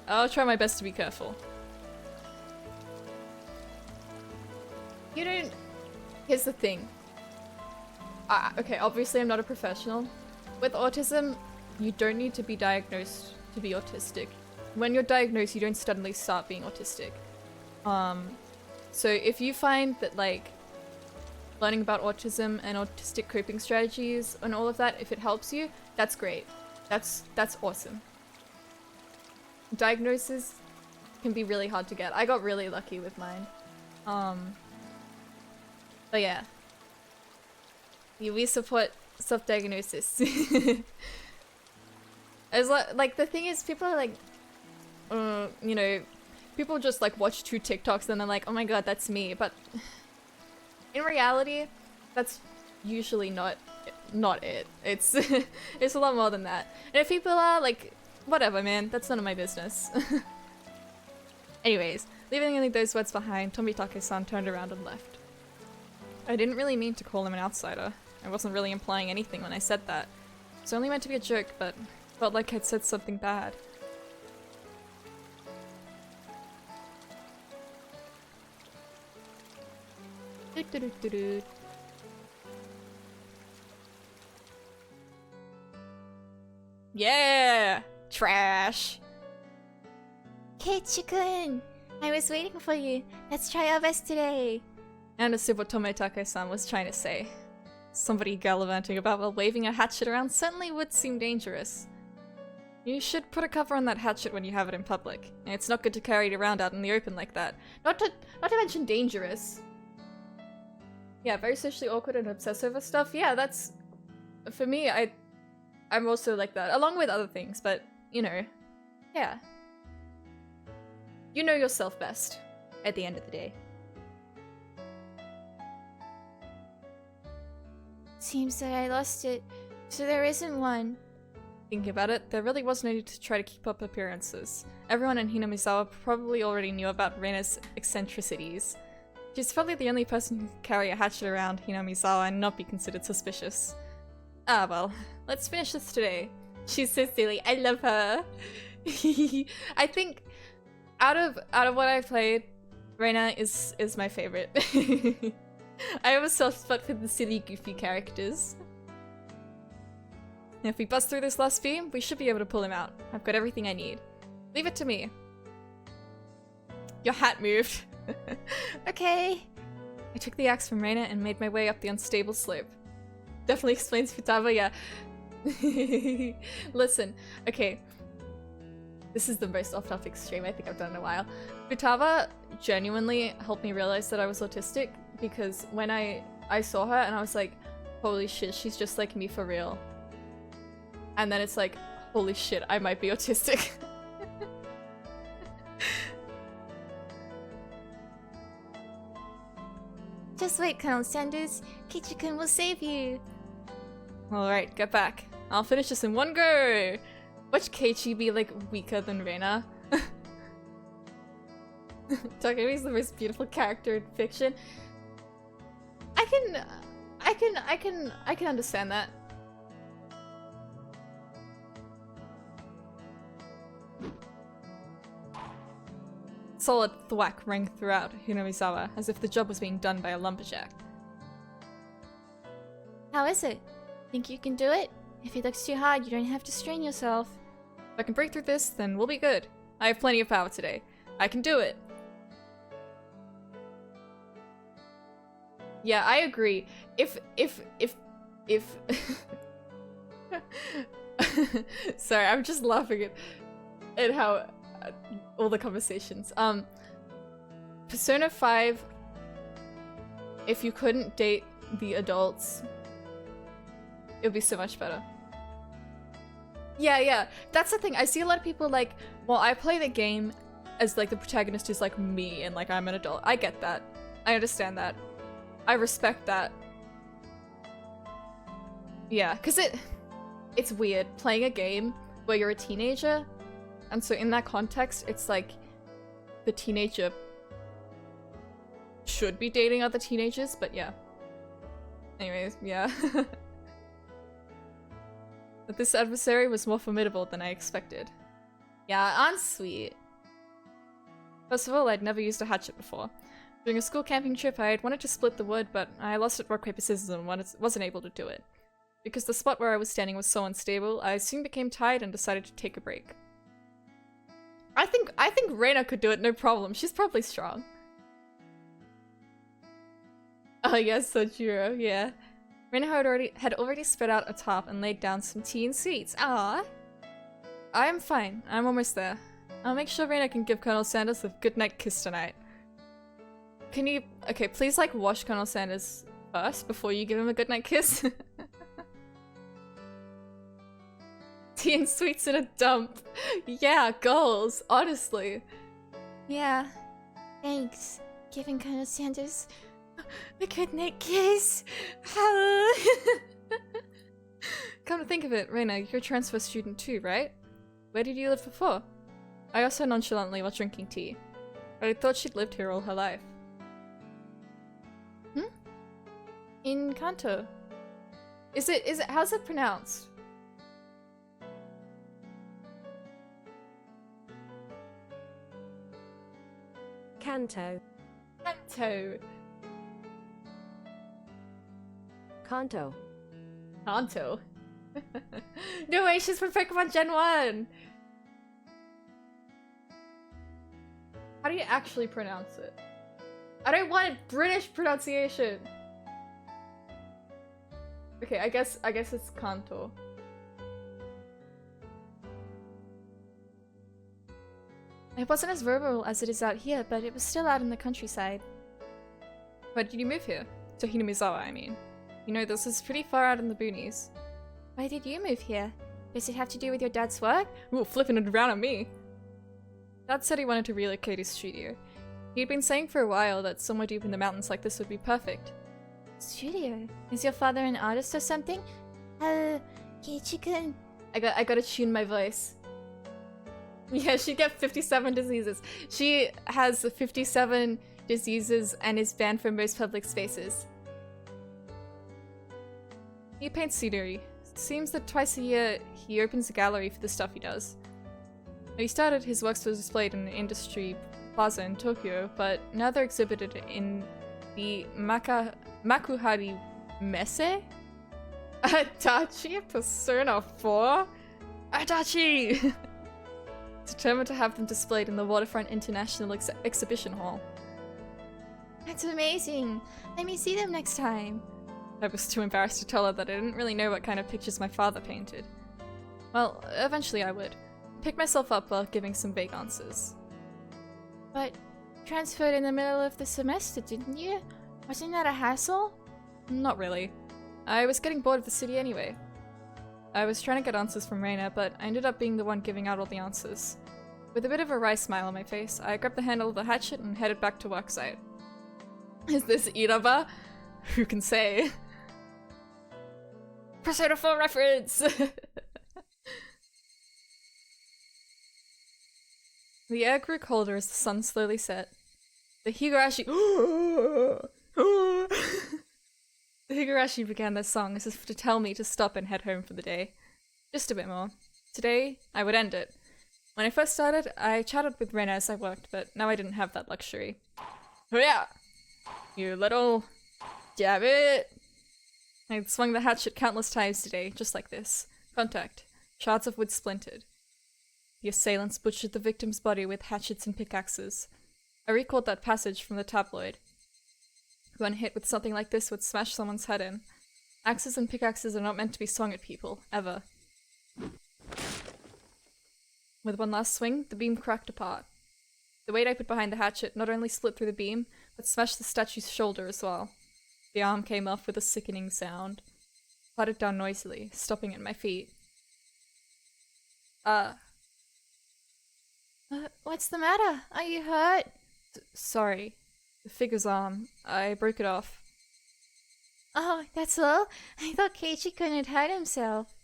[SPEAKER 1] I'll try my best to be careful. You don't... Here's the thing. Okay, obviously I'm not a professional. With autism, you don't need to be diagnosed to be autistic. When you're diagnosed, you don't suddenly start being autistic. So if you find that, like, learning about autism and autistic coping strategies and all of that, if it helps you, that's great. That's awesome. Diagnosis can be really hard to get. I got really lucky with mine. But yeah. We support self-diagnosis. As like the thing is, people are like, you know, people just like watch 2 TikToks and they're like, oh my god, that's me. But in reality, that's usually not it. It's it's a lot more than that. And if people are like, whatever, man, that's none of my business. Anyways, leaving only those words behind, Tomitake-san turned around and left. I didn't really mean to call him an outsider. I wasn't really implying anything when I said that. It was only meant to be a joke, but felt like I'd said something bad. Yeah! Trash!
[SPEAKER 2] Keiichi-kun! I was waiting for you. Let's try our best today.
[SPEAKER 1] I understood what Tomitake-san was trying to say. Somebody gallivanting about while waving a hatchet around certainly would seem dangerous. You should put a cover on that hatchet when you have it in public. It's not good to carry it around out in the open like that. Not to mention dangerous. Yeah, very socially awkward and obsessed over stuff. Yeah, that's... For me, I'm also like that. Along with other things, but, you know. Yeah. You know yourself best. At the end of the day.
[SPEAKER 2] Seems that I lost it, so there isn't one.
[SPEAKER 1] Thinking about it, there really was no need to try to keep up appearances. Everyone in Hinamizawa probably already knew about Reina's eccentricities. She's probably the only person who can carry a hatchet around Hinamizawa and not be considered suspicious. Ah well, let's finish this today. She's so silly, I love her. I think out of what I've played, Reina is my favorite. I have a soft spot for the silly, goofy characters. If we bust through this last beam, we should be able to pull him out. I've got everything I need. Leave it to me. Your hat moved.
[SPEAKER 2] Okay.
[SPEAKER 1] I took the axe from Reina and made my way up the unstable slope. Definitely explains Futaba, yeah. Listen, okay. This is the most off-topic stream I think I've done in a while. Futaba genuinely helped me realize that I was autistic because when I saw her and I was like, holy shit, she's just like me for real. And then it's like, holy shit, I might be autistic.
[SPEAKER 2] Just wait, Colonel Sanders. Keiichi-kun will save you.
[SPEAKER 1] Alright, get back. I'll finish this in one go! Watch Keiichi be like weaker than Reina. Takemi's the most beautiful character in fiction. I can understand that. Solid thwack rang throughout Hinamizawa, as if the job was being done by a lumberjack.
[SPEAKER 2] How is it? Think you can do it? If it looks too hard, you don't have to strain yourself.
[SPEAKER 1] If I can break through this, then we'll be good. I have plenty of power today. I can do it. Yeah, I agree. If sorry, I'm just laughing at how all the conversations. Persona 5, if you couldn't date the adults, it would be so much better. Yeah, that's the thing. I see a lot of people like, well, I play the game as like the protagonist is like me and like I'm an adult. I get that. I understand that. I respect that. Yeah, because it's weird playing a game where you're a teenager, and so in that context, it's like the teenager should be dating other teenagers, but yeah. Anyways, yeah. But this adversary was more formidable than I expected. Yeah, aren't sweet. First of all, I'd never used a hatchet before. During a school camping trip, I had wanted to split the wood, but I lost at rock, paper, scissors and wasn't able to do it. Because the spot where I was standing was so unstable, I soon became tired and decided to take a break. I think Reina could do it, no problem. She's probably strong. Oh yes, Sojiro, yeah. Reina had already spread out a tarp and laid down some tea and sweets. Ah, I am fine. I'm almost there. I'll make sure Reina can give Colonel Sanders a goodnight kiss tonight. Can you... Okay, please like wash Colonel Sanders first before you give him a goodnight kiss? Tea and sweets in a dump. Yeah, goals, honestly.
[SPEAKER 2] Yeah, thanks. Giving Colonel Sanders a goodnight kiss.
[SPEAKER 1] Come to think of it, Reina, you're a transfer student too, right? Where did you live before? I asked her nonchalantly while drinking tea. I thought she'd lived here all her life. In Kanto. Is it, how's it pronounced?
[SPEAKER 3] Kanto.
[SPEAKER 1] Kanto.
[SPEAKER 3] Kanto.
[SPEAKER 1] Kanto. No way, she's from Pokemon Gen 1! How do you actually pronounce it? I don't want a British pronunciation! Okay, I guess it's Kanto.
[SPEAKER 2] It wasn't as rural as it is out here, but it was still out in the countryside.
[SPEAKER 1] When did you move here? To Hinamizawa, I mean. You know, this is pretty far out in the boonies.
[SPEAKER 2] Why did you move here? Does it have to do with your dad's work?
[SPEAKER 1] Ooh, flipping it around on me! Dad said he wanted to relocate his studio. He'd been saying for a while that somewhere deep in the mountains like this would be perfect.
[SPEAKER 2] Studio? Is your father an artist or something? Keiichi-kun.
[SPEAKER 1] I gotta tune my voice. Yeah, she got 57 diseases. She has 57 diseases and is banned from most public spaces. He paints scenery. Seems that twice a year he opens a gallery for the stuff he does. He started, his works were displayed in the industry plaza in Tokyo, but now they're exhibited in the Makuhari Messe? Adachi Persona 4? Adachi! Determined to have them displayed in the Waterfront International Exhibition Hall.
[SPEAKER 2] That's amazing! Let me see them next time!
[SPEAKER 1] I was too embarrassed to tell her that I didn't really know what kind of pictures my father painted. Well, eventually I would. Pick myself up while giving some vague answers.
[SPEAKER 2] But transferred in the middle of the semester, didn't you? Wasn't that a hassle?
[SPEAKER 1] Not really. I was getting bored of the city anyway. I was trying to get answers from Reina, but I ended up being the one giving out all the answers. With a bit of a wry smile on my face, I grabbed the handle of the hatchet and headed back to worksite. Is this Iraba? Who can say? Persona 4 reference! The air grew colder as the sun slowly set. The Higurashi The Higurashi began their song as if to tell me to stop and head home for the day. Just a bit more. Today, I would end it. When I first started, I chatted with Reina as I worked, but now I didn't have that luxury. Oh yeah! You little... Damn it! I had swung the hatchet countless times today, just like this. Contact. Shards of wood splintered. The assailants butchered the victim's body with hatchets and pickaxes. I recalled that passage from the tabloid. One hit with something like this would smash someone's head in. Axes and pickaxes are not meant to be swung at people, ever. With one last swing, the beam cracked apart. The weight I put behind the hatchet not only split through the beam, but smashed the statue's shoulder as well. The arm came off with a sickening sound. Clattered down noisily, stopping at my feet.
[SPEAKER 2] What's the matter? Are you hurt?
[SPEAKER 1] Sorry. The figure's arm. I broke it off.
[SPEAKER 2] Oh, that's all? I thought Keiichi couldn't hide himself.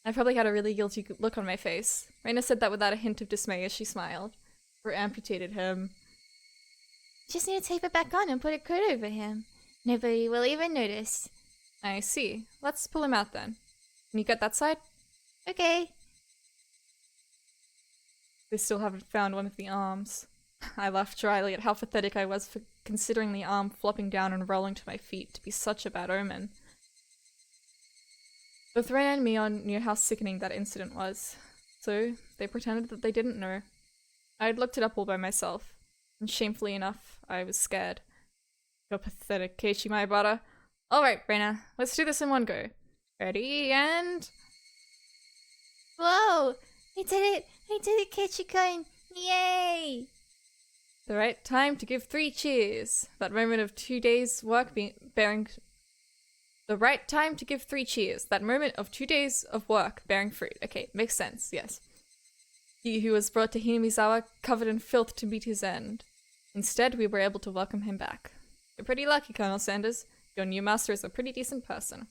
[SPEAKER 1] I probably had a really guilty look on my face. Reina said that without a hint of dismay as she smiled. Or amputated him.
[SPEAKER 2] Just need to tape it back on and put a coat over him. Nobody will even notice.
[SPEAKER 1] I see. Let's pull him out then. Can you get that side?
[SPEAKER 2] Okay.
[SPEAKER 1] They still haven't found one of the arms. I laughed dryly at how pathetic I was for considering the arm flopping down and rolling to my feet to be such a bad omen. Both Reina and Mion knew how sickening that incident was, so they pretended that they didn't know. I had looked it up all by myself, and shamefully enough, I was scared. You're pathetic, Keiichi, my brother. Alright, Reina, let's do this in one go. Ready, and...
[SPEAKER 2] Whoa! I did it! I did it, Keiichi-kun! Yay!
[SPEAKER 1] The right time to give 3 cheers. That moment of 2 days' work bearing... The right time to give 3 cheers. That moment of 2 days of work bearing fruit. Okay, makes sense, yes. He who was brought to Hinamizawa covered in filth to meet his end. Instead, we were able to welcome him back. You're pretty lucky, Colonel Sanders. Your new master is a pretty decent person.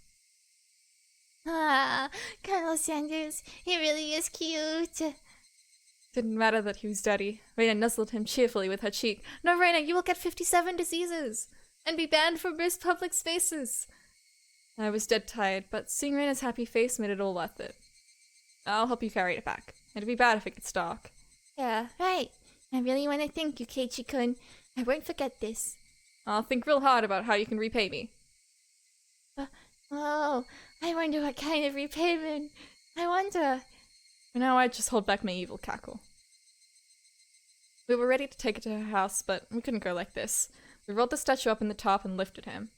[SPEAKER 2] Ah, Colonel Sanders, he really is cute.
[SPEAKER 1] Didn't matter that he was dirty. Reina nuzzled him cheerfully with her cheek. No, Reina, you will get 57 diseases! And be banned from most public spaces! I was dead tired, but seeing Reina's happy face made it all worth it. I'll help you carry it back. It'd be bad if it gets dark.
[SPEAKER 2] Yeah, right. I really want to thank you, Keiichi-kun. I won't forget this.
[SPEAKER 1] I'll think real hard about how you can repay me.
[SPEAKER 2] Oh, I wonder what kind of repayment. I wonder.
[SPEAKER 1] For now, I just hold back my evil cackle. We were ready to take it to her house, but we couldn't go like this. We rolled the statue up in the top and lifted him.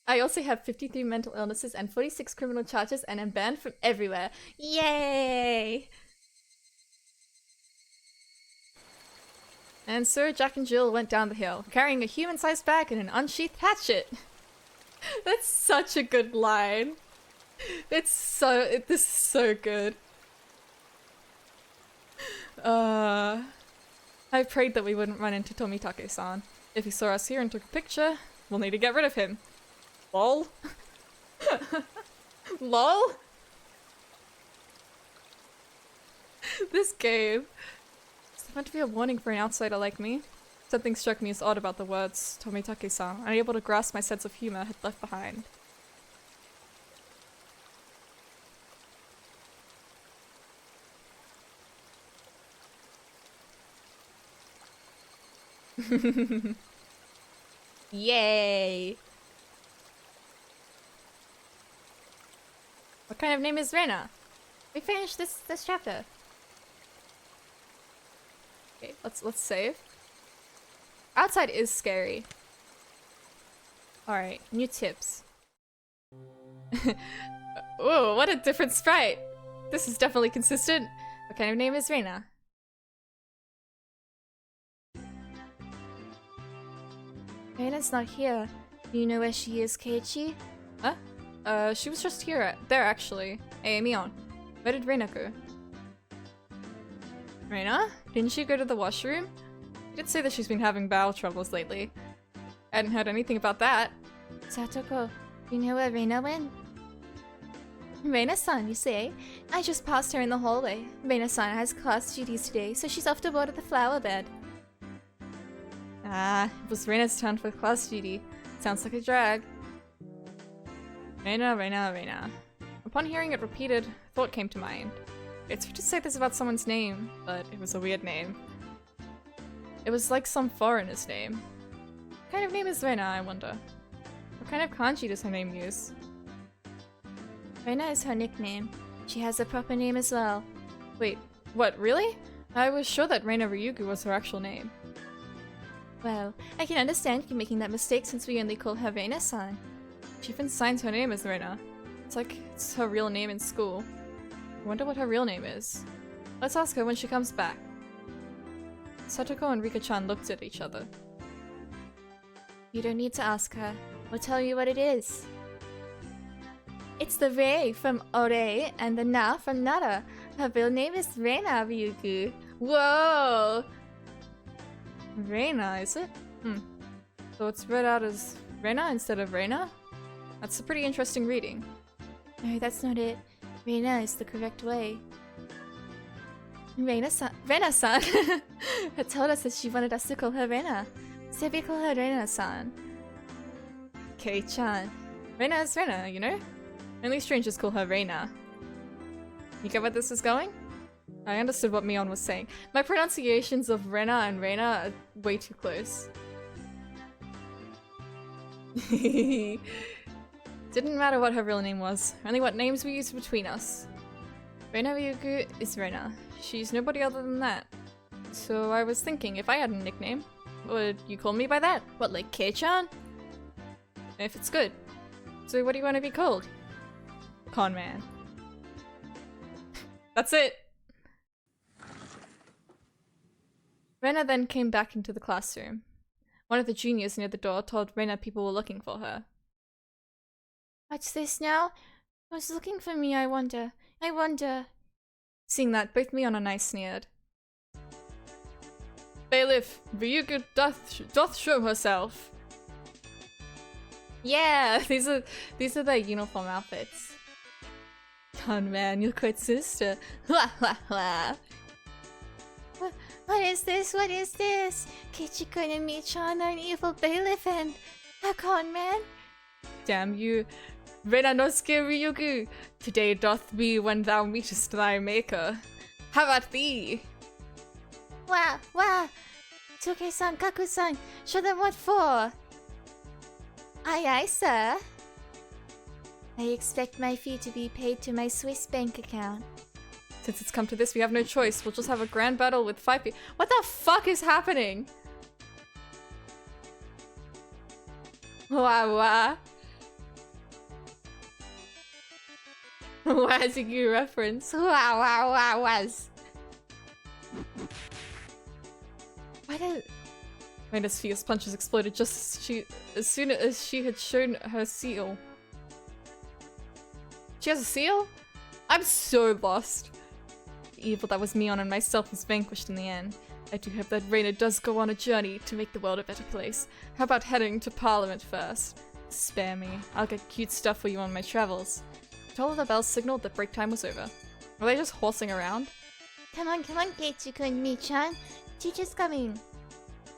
[SPEAKER 1] I also have 53 mental illnesses and 46 criminal charges and am banned from everywhere. Yay! And so Jack and Jill went down the hill, carrying a human-sized bag and an unsheathed hatchet. That's such a good line. This is so good. I prayed that we wouldn't run into Tomitake-san. If he saw us here and took a picture, we'll need to get rid of him. Lol. Lol? This game. Is there meant to be a warning for an outsider like me? Something struck me as odd about the words Tomitake-san, unable to grasp my sense of humor had left behind. Yay! What kind of name is Reina? We finished this chapter. Okay, let's save. Outside is scary. Alright, new tips. Whoa, what a different sprite! This is definitely consistent. What kind of name is Reina?
[SPEAKER 2] Reina's not here. Do you know where she is, Keiichi?
[SPEAKER 1] Huh? She was just there actually. Hey, Mion. Where did Reina go? Reina? Didn't you go to the washroom? You did say that she's been having bowel troubles lately. I hadn't heard anything about that.
[SPEAKER 2] Satoko, do you know where Reina went? Reina-san, you say? I just passed her in the hallway. Reina-san has class duties today, so she's off to water the flower bed.
[SPEAKER 1] Ah, it was Reina's turn for class duty. Sounds like a drag. Reina, Reina, Reina. Upon hearing it repeated, a thought came to mind. It's weird to say this about someone's name, but it was a weird name. It was like some foreigner's name. What kind of name is Reina, I wonder? What kind of kanji does her name use?
[SPEAKER 2] Reina is her nickname. She has a proper name as well.
[SPEAKER 1] Wait, what, really? I was sure that Reina Ryugu was her actual name.
[SPEAKER 2] Well, I can understand you making that mistake since we only call her Reina-san.
[SPEAKER 1] She even signs her name as Reina. It's like it's her real name in school. I wonder what her real name is. Let's ask her when she comes back. Satoko and Rika-chan looked at each other.
[SPEAKER 2] You don't need to ask her. We'll tell you what it is. It's the Rei from Ore and the Na from Nara. Her real name is Reina Ryugu.
[SPEAKER 1] Whoa! Reina, is it? So it's read out as Rena instead of Reina? That's a pretty interesting reading.
[SPEAKER 2] No, that's not it. Reina is the correct way. Reina-san had told us that she wanted us to call her Reina. So we call her Reina-san.
[SPEAKER 1] Kei-chan. Reina is Reina, you know? Only strangers call her Reina. You get where this is going? I understood what Mion was saying. My pronunciations of Rena and Reina are way too close. Didn't matter what her real name was, only what names we used between us. Reina Ryugu is Reina. She's nobody other than that. So I was thinking, if I had a nickname, would you call me by that? What, like Kei-chan? If it's good. So what do you want to be called? Con man. That's it! Rena then came back into the classroom. One of the juniors near the door told Rena people were looking for her.
[SPEAKER 2] What's this now? Who's looking for me, I wonder? I wonder.
[SPEAKER 1] Seeing that, both Mion and I sneered. Bailiff, Ryugu doth show herself. Yeah, these are their uniform outfits. Con man, you're quite sinister. La la la.
[SPEAKER 2] What is this? What is this? Kichiko and Michan are an evil bailiff and a con man?
[SPEAKER 1] Damn you, Renanosuke Ryugu! Today doth be when thou meetest thy maker. How about thee?
[SPEAKER 2] Wow, wow! Toke-san, Kaku-san, show them what for! Aye, aye, sir. I expect my fee to be paid to my Swiss bank account.
[SPEAKER 1] Since it's come to this, we have no choice. We'll just have a grand battle with 5 people. What the fuck is happening? Wow, wow. Wazugu reference. Wow, wow, wow, was. Why did Reina's fierce punches exploded just as soon as she had shown her seal. She has a seal? I'm so lost. The evil that was Mion and myself was vanquished in the end. I do hope that Reina does go on a journey to make the world a better place. How about heading to Parliament first? Spare me. I'll get cute stuff for you on my travels. All of the bells signaled that break time was over. Were they just horsing around?
[SPEAKER 2] Come on, Keiichiko and Mi-chan. Teacher's coming.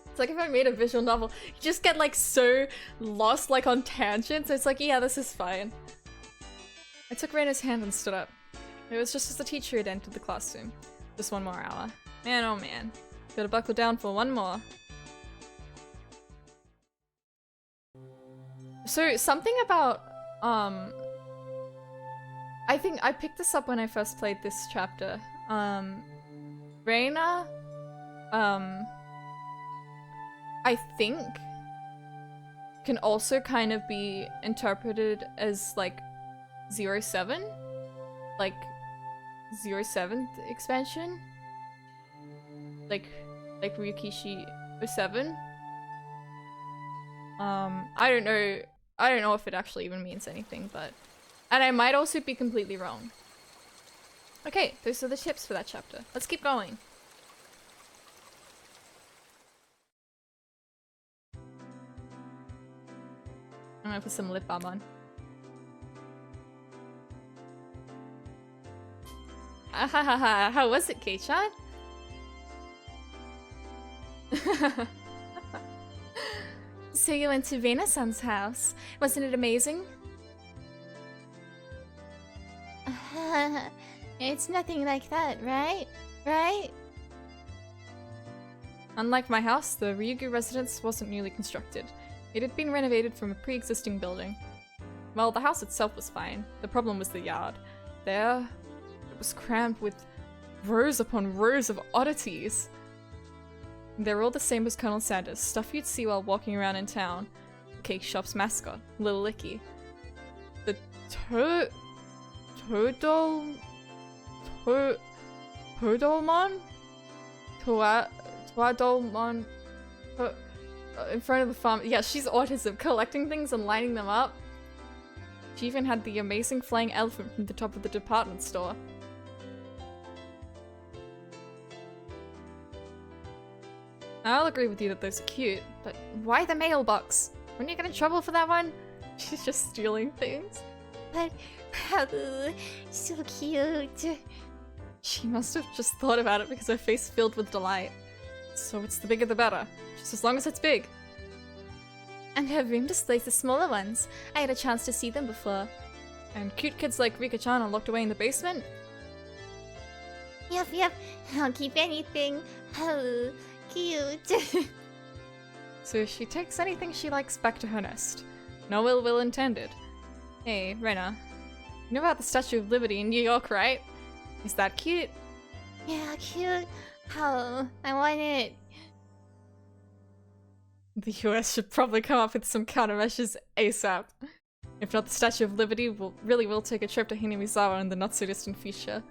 [SPEAKER 1] It's like if I made a visual novel, you just get like so lost like on tangents. It's like, yeah, this is fine. I took Reina's hand and stood up. It was just as the teacher had entered the classroom. Just one more hour. Man, oh man. Gotta buckle down for one more. So, something about, I think I picked this up when I first played this chapter. Reina, I think, can also kind of be interpreted as, like, 07? Like, 07th expansion? Like Ryukishi 07? I don't know if it actually even means anything, but... And I might also be completely wrong. Okay, those are the tips for that chapter. Let's keep going. I'm gonna put some lip balm on. Ahahaha, how was it, Kei-chan?
[SPEAKER 2] So you went to Reina-san's house. Wasn't it amazing? It's nothing like that, right? Right?
[SPEAKER 1] Unlike my house, the Ryugu residence wasn't newly constructed. It had been renovated from a pre-existing building. Well, the house itself was fine. The problem was the yard. There, it was crammed with rows upon rows of oddities. They were all the same as Colonel Sanders, stuff you'd see while walking around in town. The cake shop's mascot, Little Licky. The Toadolmon? Toadolmon? In front of the farm. Yeah, she's autism, collecting things and lining them up. She even had the amazing flying elephant from the top of the department store. I'll agree with you that those are cute, but why the mailbox? Wouldn't you get in trouble for that one? She's just stealing things.
[SPEAKER 2] But, so cute.
[SPEAKER 1] She must have just thought about it because her face filled with delight. So it's the bigger the better, just as long as it's big.
[SPEAKER 2] And her room displays the smaller ones. I had a chance to see them before.
[SPEAKER 1] And cute kids like Rika-chan are locked away in the basement?
[SPEAKER 2] Yep. I'll keep anything. Oh, cute.
[SPEAKER 1] So she takes anything she likes back to her nest. No ill will intended. Hey, Rena. You know about the Statue of Liberty in New York, right? Is that cute?
[SPEAKER 2] Yeah, cute. Oh, I want it.
[SPEAKER 1] The US should probably come up with some countermeasures ASAP. If not, the Statue of Liberty will take a trip to Hinamizawa in the not-so-distant future.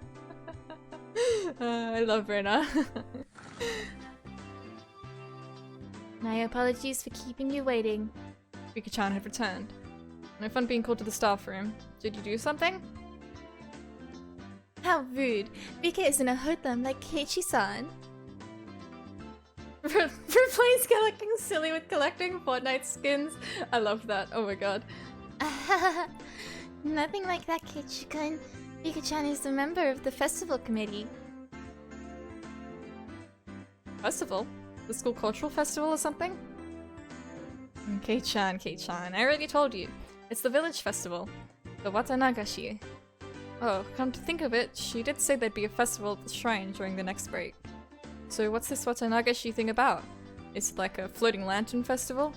[SPEAKER 1] I love Rena.
[SPEAKER 2] My apologies for keeping you waiting.
[SPEAKER 1] Rika-chan had returned. No fun being called to the staff room. Did you do something?
[SPEAKER 2] How rude. Rika isn't a hoodlum like Keiichi-san.
[SPEAKER 1] Replace collecting silly with collecting Fortnite skins. I love that. Oh my god.
[SPEAKER 2] Nothing like that, Keiichi-kun. Rika-chan is a member of the festival committee.
[SPEAKER 1] Festival? The school cultural festival or something? Kei-chan, I already told you. It's the village festival. The Watanagashi. Oh, come to think of it, she did say there'd be a festival at the shrine during the next break. So what's this Watanagashi thing about? Is it like a floating lantern festival?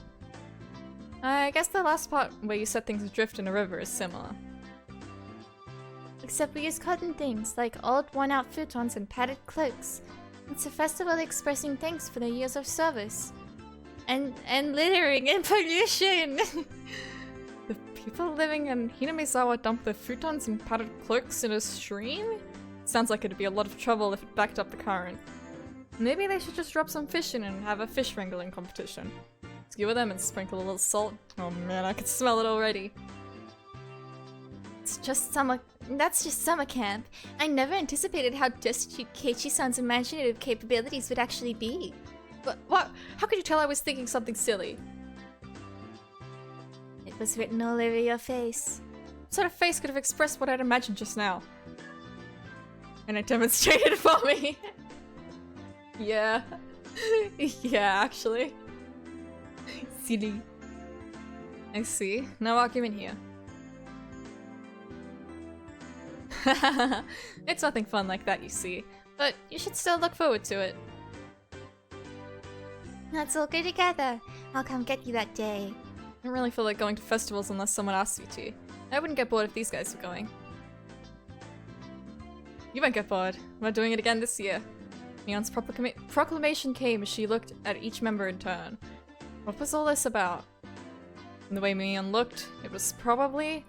[SPEAKER 1] I guess the last part where you set things adrift in a river is similar.
[SPEAKER 2] Except we use cotton things, like old worn-out futons and padded cloaks. It's a festival expressing thanks for their years of service. And littering and pollution!
[SPEAKER 1] The people living in Hinamizawa dump their futons and padded cloaks in a stream? Sounds like it'd be a lot of trouble if it backed up the current. Maybe they should just drop some fish in and have a fish wrangling competition. Skewer them and sprinkle a little salt. Oh man, I can smell it already.
[SPEAKER 2] That's just summer camp. I never anticipated how destitute Keiichi-san's imaginative capabilities would actually be.
[SPEAKER 1] But what? How could you tell I was thinking something silly?
[SPEAKER 2] It was written all over your face.
[SPEAKER 1] What sort of face could have expressed what I'd imagined just now? And it demonstrated for me. Yeah. Yeah, actually. Silly. I see. No argument here. It's nothing fun like that, you see. But you should still look forward to it.
[SPEAKER 2] Let's all go together. I'll come get you that day.
[SPEAKER 1] I don't really feel like going to festivals unless someone asks me to. I wouldn't get bored if these guys were going. You won't get bored. We're doing it again this year. Mion's proclamation came as she looked at each member in turn. What was all this about? And the way Mion looked, it was probably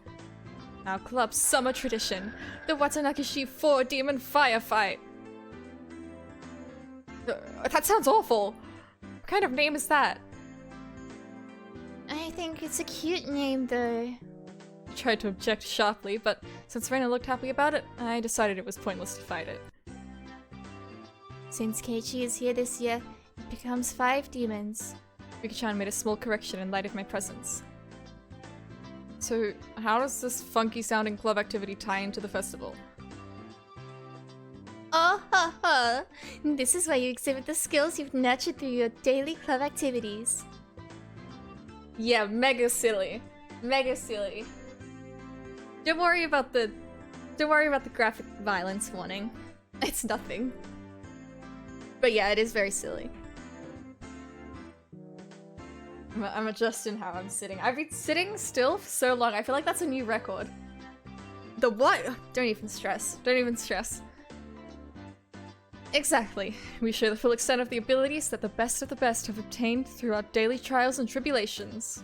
[SPEAKER 1] our club's summer tradition, the Watanagashi 4 Demon Firefight. That sounds awful. What kind of name is that?
[SPEAKER 2] I think it's a cute name, though.
[SPEAKER 1] I tried to object sharply, but since Reina looked happy about it, I decided it was pointless to fight it.
[SPEAKER 2] Since Keiichi is here this year, it becomes 5 demons.
[SPEAKER 1] Rika-chan made a small correction in light of my presence. So, how does this funky-sounding club activity tie into the festival?
[SPEAKER 2] Oh ha ha! This is why you exhibit the skills you've nurtured through your daily club activities.
[SPEAKER 1] Yeah, mega silly. Mega silly. Don't worry about the graphic violence warning. It's nothing. But yeah, it is very silly. I'm adjusting how I'm sitting. I've been sitting still for so long. I feel like that's a new record. The what? Don't even stress. Don't even stress. Exactly. We show the full extent of the abilities that the best of the best have obtained through our daily trials and tribulations.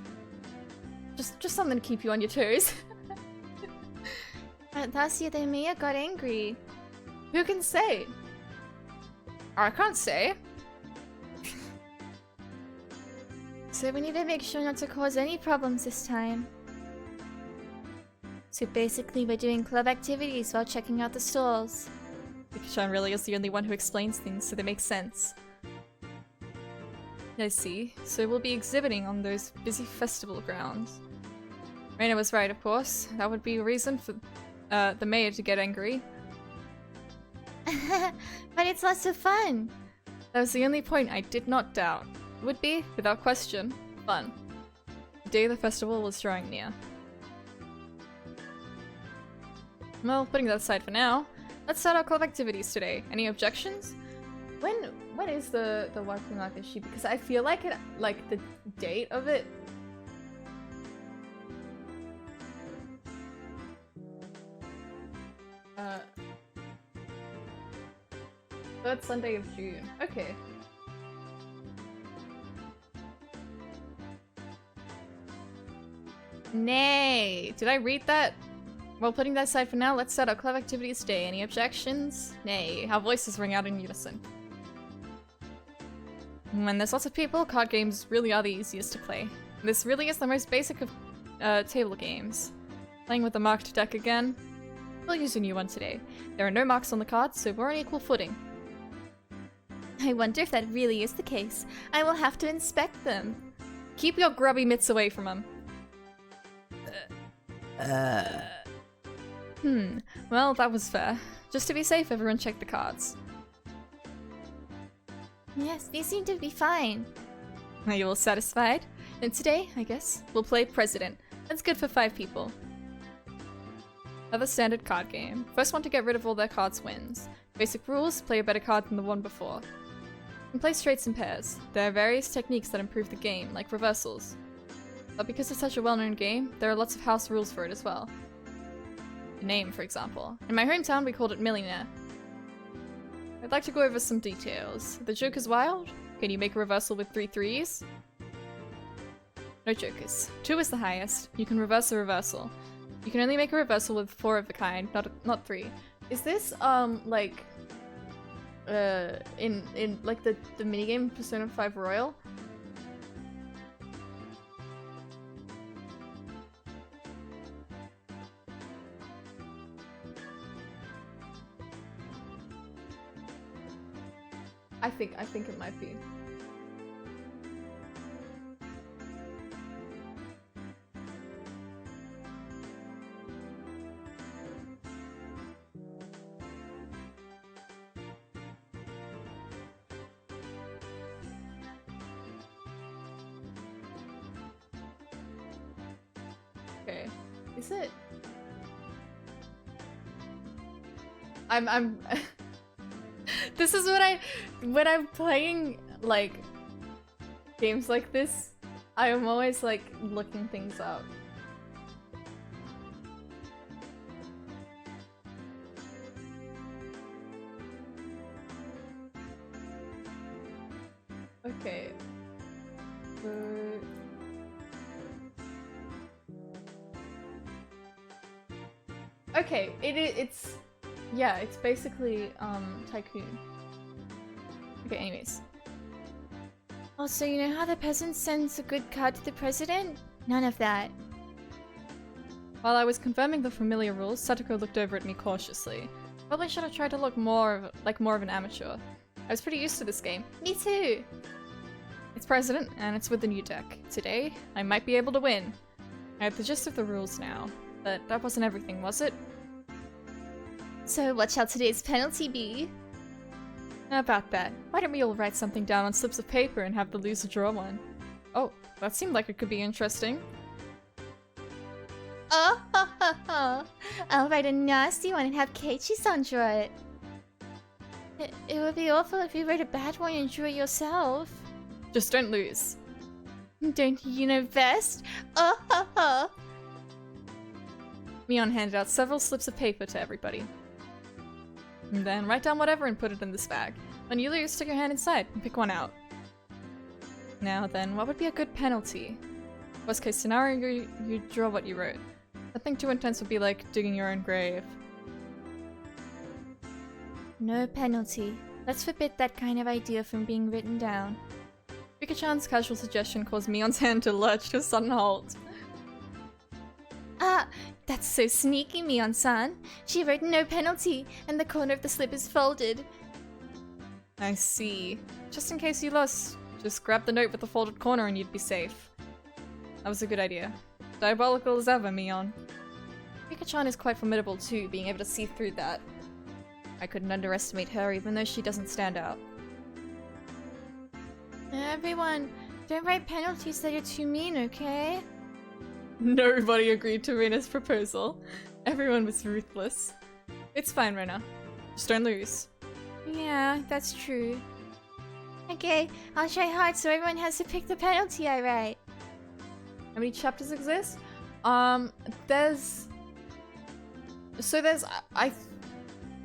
[SPEAKER 1] Just something to keep you on your toes.
[SPEAKER 2] But last year, the mayor got angry.
[SPEAKER 1] Who can say? I can't say.
[SPEAKER 2] So we need to make sure not to cause any problems this time. So basically, we're doing club activities while checking out the stalls.
[SPEAKER 1] Rika-chan really is the only one who explains things, so they make sense. I see. So we'll be exhibiting on those busy festival grounds. Raina was right, of course. That would be a reason for the mayor to get angry.
[SPEAKER 2] But it's lots of fun.
[SPEAKER 1] That was the only point I did not doubt. It would be, without question, fun. The day of the festival was drawing near. Well, putting that aside for now, let's start our club activities today. Any objections? When is the working life issue? Because I feel like the date of it. Third Sunday of June. Okay. Nay! Did I read that? Well, putting that aside for now, let's start our club activities today. Any objections? Nay. Our voices ring out in unison. When there's lots of people, card games really are the easiest to play. This really is the most basic of table games. Playing with the marked deck again. We'll use a new one today. There are no marks on the cards, so we're on equal footing.
[SPEAKER 2] I wonder if that really is the case. I will have to inspect them.
[SPEAKER 1] Keep your grubby mitts away from them. Well, that was fair. Just to be safe, everyone check the cards.
[SPEAKER 2] Yes, these seem to be fine.
[SPEAKER 1] Are you all satisfied? Then today, I guess, we'll play President. That's good for 5 people. Another standard card game. First one to get rid of all their cards wins. Basic rules, play a better card than the one before. And play straights and pairs. There are various techniques that improve the game, like reversals. But because it's such a well-known game, there are lots of house rules for it as well. The name, for example. In my hometown, we called it Millionaire. I'd like to go over some details. The joke is wild. Can you make a reversal with 3 threes? No jokers. 2 is the highest. You can reverse a reversal. You can only make a reversal with 4 of the kind, not 3. Is this like in like the minigame Persona 5 Royal? I think it might be. Okay. Is it? I'm This is when I'm playing like games like this, I am always like looking things up. Okay. Okay, it's yeah, it's basically Tycoon. Okay, anyways.
[SPEAKER 2] Also, you know how the peasant sends a good card to the president? None of that.
[SPEAKER 1] While I was confirming the familiar rules, Satoko looked over at me cautiously. Probably should have tried to look more of an amateur. I was pretty used to this game.
[SPEAKER 2] Me too.
[SPEAKER 1] It's president, and it's with the new deck. Today, I might be able to win. I have the gist of the rules now, but that wasn't everything, was it?
[SPEAKER 2] So what shall today's penalty be?
[SPEAKER 1] About that, why don't we all write something down on slips of paper and have the loser draw one? Oh, that seemed like it could be interesting.
[SPEAKER 2] Oh, ho, ho, ho. I'll write a nasty one and have Keiichi-san draw it. It would be awful if you wrote a bad one and drew it yourself.
[SPEAKER 1] Just don't lose.
[SPEAKER 2] Don't you know best? Oh, ho, ho.
[SPEAKER 1] Mion handed out several slips of paper to everybody. And then write down whatever and put it in this bag. When you lose, stick your hand inside and pick one out. Now then, what would be a good penalty? Worst case scenario, you draw what you wrote. Nothing too intense would be like digging your own grave.
[SPEAKER 2] No penalty. Let's forbid that kind of idea from being written down.
[SPEAKER 1] Rika-chan's casual suggestion caused Mion's hand to lurch to a sudden halt.
[SPEAKER 2] Ah, that's so sneaky, Mion-san. She wrote no penalty, and the corner of the slip is folded.
[SPEAKER 1] I see. Just in case you lost, Just grab the note with the folded corner and you'd be safe. That was a good idea. Diabolical as ever, Mion. Rika-chan is quite formidable too, being able to see through that. I couldn't underestimate her even though she doesn't stand out.
[SPEAKER 2] Everyone, don't write penalties that are too mean, okay?
[SPEAKER 1] Nobody agreed to Reina's proposal. Everyone was ruthless. It's fine, Reina. Just don't lose.
[SPEAKER 2] Yeah, that's true. Okay, I'll try hard so everyone has to pick the penalty I write.
[SPEAKER 1] How many chapters exist? There's... I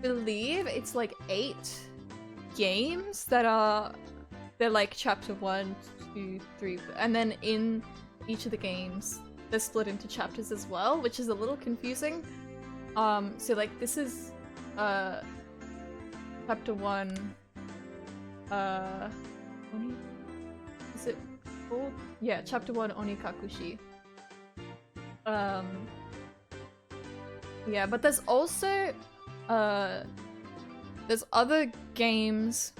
[SPEAKER 1] believe it's like 8 games that are... They're like chapter 1, 2, 3, and then in each of the games, they're split into chapters as well, which is a little confusing. So like this is, chapter 1, is it called? Yeah, chapter 1, Onikakushi. Yeah, but there's also, there's other games.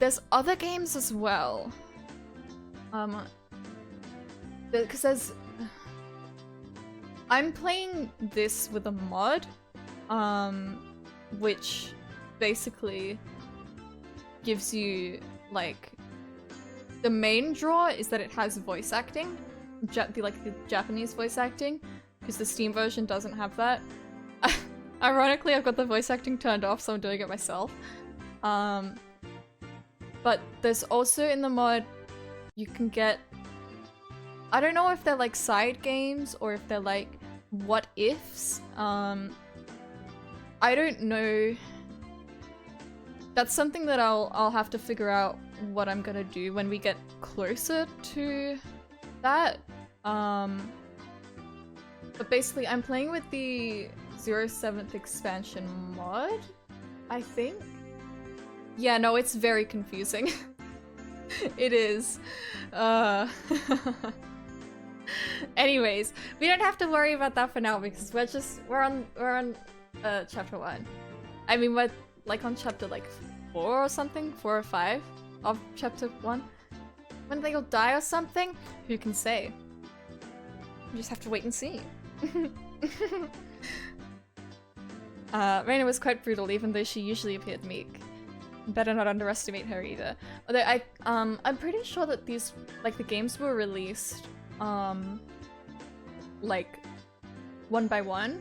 [SPEAKER 1] There's other games as well. Because there's... I'm playing this with a mod, which basically gives you, like... The main draw is that it has voice acting, the Japanese voice acting, because the Steam version doesn't have that. Ironically, I've got the voice acting turned off, so I'm doing it myself. But there's also in the mod, you can get... I don't know if they're like side games or if they're like what ifs. I don't know. That's something that I'll have to figure out what I'm gonna do when we get closer to that. But basically I'm playing with the 07th expansion mod, I think. Yeah, no, it's very confusing. It is. Anyways, we don't have to worry about that for now because we're on chapter 1. I mean, we're like on chapter like 4 or something, 4 or 5 of chapter 1. When they all die or something, who can say? We just have to wait and see. Reina was quite brutal, even though she usually appeared meek. Better not underestimate her either. Although I'm pretty sure that these, like, the games were released, like, one by one.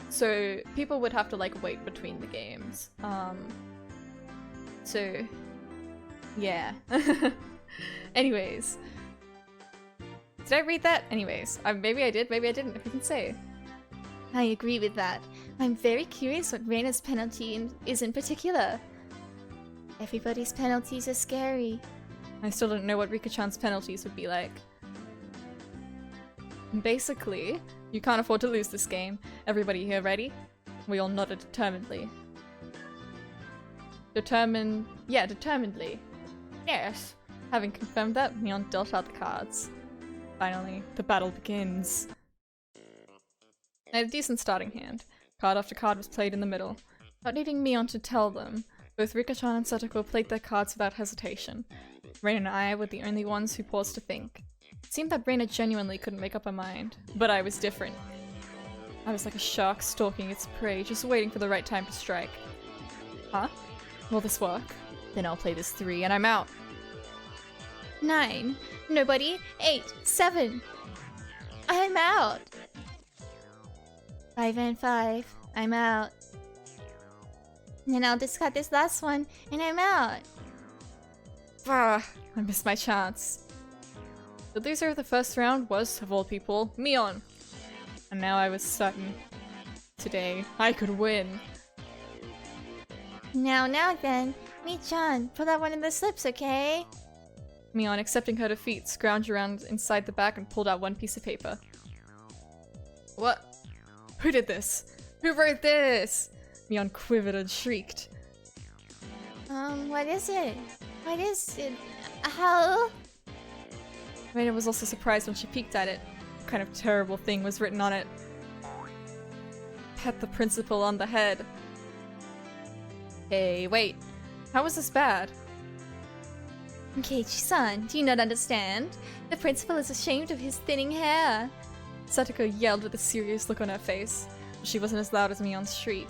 [SPEAKER 1] So people would have to, like, wait between the games. So, yeah. Anyways. Did I read that? Anyways. Maybe I did, maybe I didn't, if you can say.
[SPEAKER 2] I agree with that. I'm very curious what Reina's penalty is in particular. Everybody's penalties are scary.
[SPEAKER 1] I still don't know what Rika-chan's penalties would be like. Basically, you can't afford to lose this game. Everybody here ready? We all nodded determinedly. Yeah, determinedly. Yes. Having confirmed that, Mion dealt out the cards. Finally, the battle begins. I had a decent starting hand. Card after card was played in the middle. Not needing Mion to tell them, both Rika-chan and Satoko played their cards without hesitation. Reina and I were the only ones who paused to think. It seemed that Reina genuinely couldn't make up her mind, but I was different. I was like a shark stalking its prey, just waiting for the right time to strike. Huh? Will this work? Then I'll play this 3 and I'm out.
[SPEAKER 2] 9. Nobody. 8. 7. I'm out. 5 and 5. I'm out. And then I'll discard this last one, and I'm out.
[SPEAKER 1] Ah, I missed my chance. The loser of the first round was, of all people, Mion. And now I was certain. Today, I could win.
[SPEAKER 2] Now then. Mi-chan, put that one in the slips, okay?
[SPEAKER 1] Mion, accepting her defeat, scrounged around inside the bag and pulled out one piece of paper. What? Who did this? Who wrote this? Mion quivered and shrieked.
[SPEAKER 2] What is it? What is it? How?
[SPEAKER 1] Reina was also surprised when she peeked at it. What kind of terrible thing was written on it? Pat the principal on the head. Hey, wait. How was this bad?
[SPEAKER 2] Keiichi-san, do you not understand? The principal is ashamed of his thinning hair.
[SPEAKER 1] Satoko yelled with a serious look on her face. She wasn't as loud as Mion's shriek.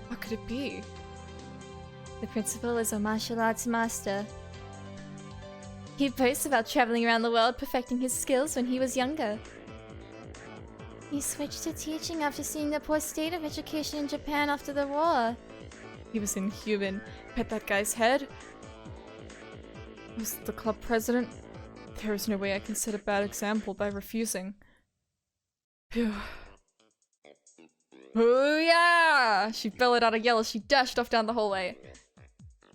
[SPEAKER 1] What could it be?
[SPEAKER 2] The principal is a martial arts master. He boasts about traveling around the world perfecting his skills when he was younger. He switched to teaching after seeing the poor state of education in Japan after the war.
[SPEAKER 1] He was inhuman. Pet that guy's head? Was the club president? There is no way I can set a bad example by refusing. Phew. Oh yeah! She bellowed out a yell as she dashed off down the hallway.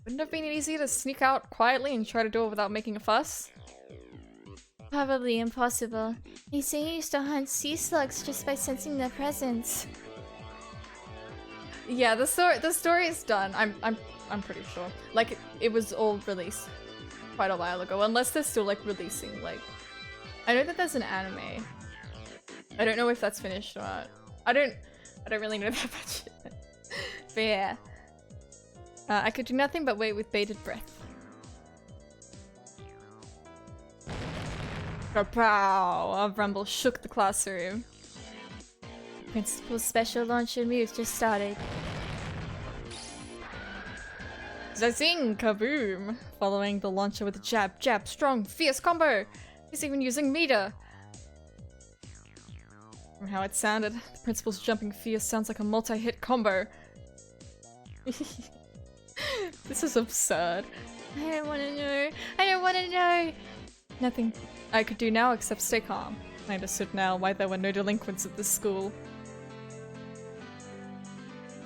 [SPEAKER 1] Wouldn't it have been easy to sneak out quietly and try to do it without making a fuss?
[SPEAKER 2] Probably impossible. They say he used to hunt sea slugs just by sensing their presence.
[SPEAKER 1] Yeah, the story is done. I'm pretty sure. Like it was all released quite a while ago, unless they're still like releasing. Like, I know that there's an anime. I don't know if that's finished or not. I don't really know that much. But yeah, I could do nothing but wait with bated breath. Kapow! A rumble shook the classroom.
[SPEAKER 2] Principal's special launcher move just started.
[SPEAKER 1] Zazing! Kaboom! Following the launcher with a jab, jab, strong, fierce combo! He's even using meter! From how it sounded, the principal's jumping fierce sounds like a multi-hit combo. This is absurd.
[SPEAKER 2] I don't want to know. I don't want to know.
[SPEAKER 1] Nothing I could do now except stay calm. I understood now why there were no delinquents at this school.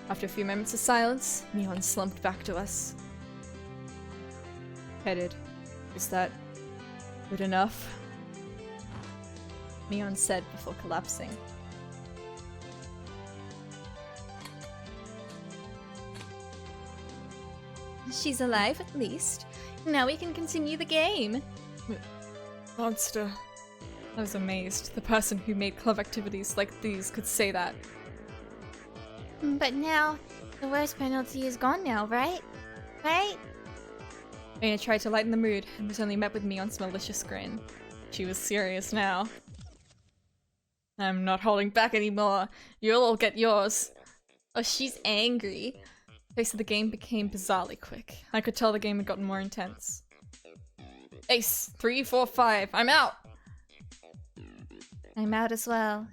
[SPEAKER 1] After a few moments of silence, Mion slumped back to us. Headed. Is that good enough? Mion said before collapsing.
[SPEAKER 2] She's alive at least. Now we can continue the game.
[SPEAKER 1] Monster. I was amazed. The person who made club activities like these could say that.
[SPEAKER 2] But now, the worst penalty is gone now, right? Right?
[SPEAKER 1] Aina tried to lighten the mood and was only met with Mion's malicious grin. She was serious now. I'm not holding back anymore. You'll all get yours.
[SPEAKER 2] Oh, she's angry.
[SPEAKER 1] The pace of the game became bizarrely quick. I could tell the game had gotten more intense. Ace! 3, 4, 5. I'm out!
[SPEAKER 2] I'm out as well.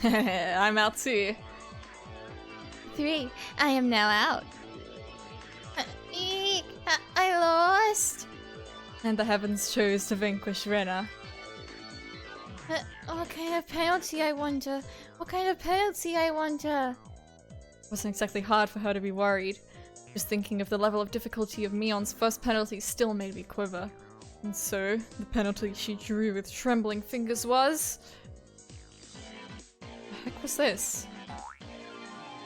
[SPEAKER 1] I'm out too.
[SPEAKER 2] 3. I am now out. Eek! I lost!
[SPEAKER 1] And the heavens chose to vanquish Rena.
[SPEAKER 2] What kind of penalty, I wonder? What kind of penalty, I wonder?
[SPEAKER 1] It wasn't exactly hard for her to be worried. Just thinking of the level of difficulty of Mion's first penalty still made me quiver. And so, the penalty she drew with trembling fingers was... The heck was this?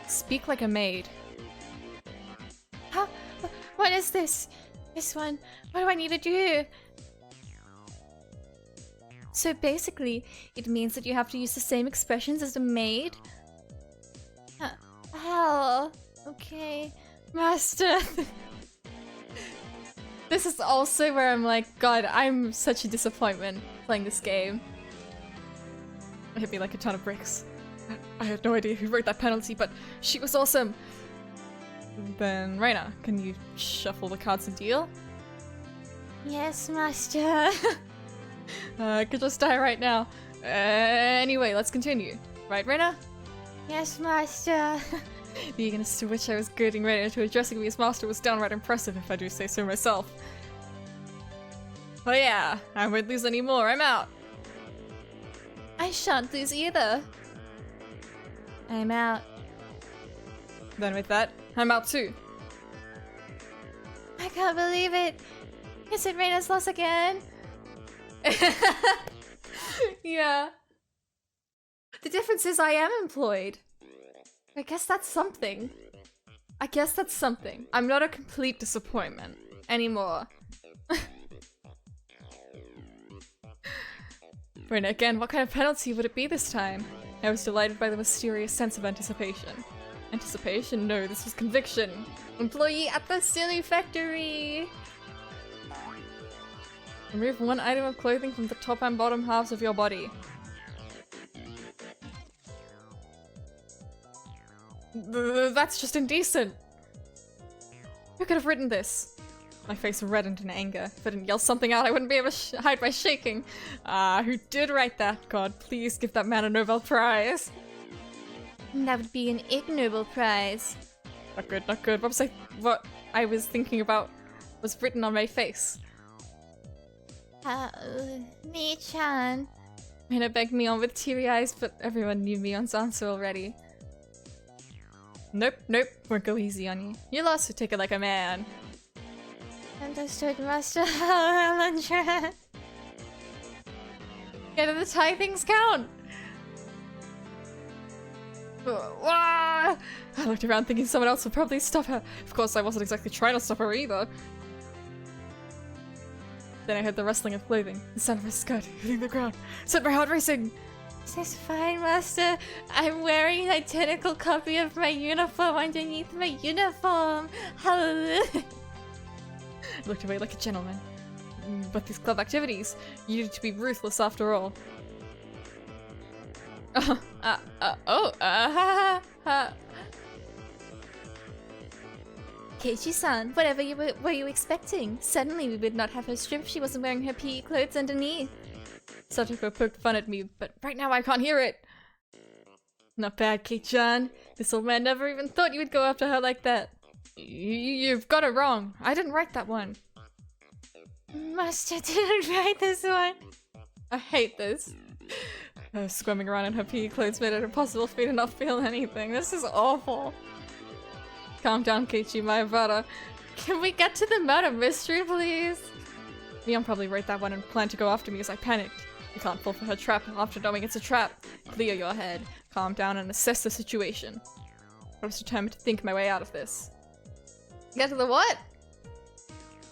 [SPEAKER 1] Speak like a maid.
[SPEAKER 2] How? What is this? This one? What do I need to do? So basically, it means that you have to use the same expressions as a maid? Hell. Okay.
[SPEAKER 1] Master! This is also where I'm like, God, I'm such a disappointment playing this game. It hit me like a ton of bricks. I had no idea who wrote that penalty, but she was awesome! Then, Reina, can you shuffle the cards and deal?
[SPEAKER 2] Yes, master.
[SPEAKER 1] I could just die right now. Anyway, let's continue. Right, Reina?
[SPEAKER 2] Yes, master.
[SPEAKER 1] The eagerness to which I was getting ready to addressing me as master was downright impressive, if I do say so myself. Oh yeah, I won't lose any more, I'm out!
[SPEAKER 2] I shan't lose either. I'm out.
[SPEAKER 1] Then with that, I'm out too.
[SPEAKER 2] I can't believe it. Is it Reina's loss again?
[SPEAKER 1] Yeah. The difference is I am employed. I guess that's something. I'm not a complete disappointment anymore. Reina, again, what kind of penalty would it be this time? I was delighted by the mysterious sense of anticipation. Anticipation? No, this was conviction. Employee at the silly factory! Remove one item of clothing from the top and bottom halves of your body. That's just indecent! Who could have written this? My face reddened in anger. If I didn't yell something out, I wouldn't be able to hide my shaking. Who did write that? God, please give that man a Nobel Prize.
[SPEAKER 2] That would be an Ig Nobel Prize.
[SPEAKER 1] Not good, not good. What I was thinking about was written on my face.
[SPEAKER 2] Me-chan.
[SPEAKER 1] Mina begged Mion with teary eyes, but everyone knew Mion's answer already. Nope, won't go easy on you. You lost, so take it like a man.
[SPEAKER 2] Understood, Master Helen.
[SPEAKER 1] Yeah, do the Thai things count? I looked around thinking someone else would probably stop her. Of course, I wasn't exactly trying to stop her either. Then I heard the rustling of clothing, the sound of her skirt hitting the ground. Set my heart racing!
[SPEAKER 2] Is this fine, Master? I'm wearing an identical copy of my uniform underneath my uniform.
[SPEAKER 1] I looked away like a gentleman. But these club activities, you needed to be ruthless after all.
[SPEAKER 2] Keiichi-san, whatever were you expecting? Suddenly we would not have her strip if she wasn't wearing her PE clothes underneath.
[SPEAKER 1] Satoko poked fun at me, but right now I can't hear it. Not bad, Kei-chan. This old man never even thought you would go after her like that. You've got it wrong. I didn't write that one.
[SPEAKER 2] Master didn't write this one.
[SPEAKER 1] I hate this. Squirming around in her PE clothes made it impossible for me to not feel anything. This is awful. Calm down, Keiichi, my brother.
[SPEAKER 2] Can we get to the murder mystery, please?
[SPEAKER 1] Mion probably wrote that one and planned to go after me as I panicked. You can't fall for her trap after knowing it's a trap. Clear your head, calm down, and assess the situation. I was determined to think my way out of this.
[SPEAKER 2] Get to the what?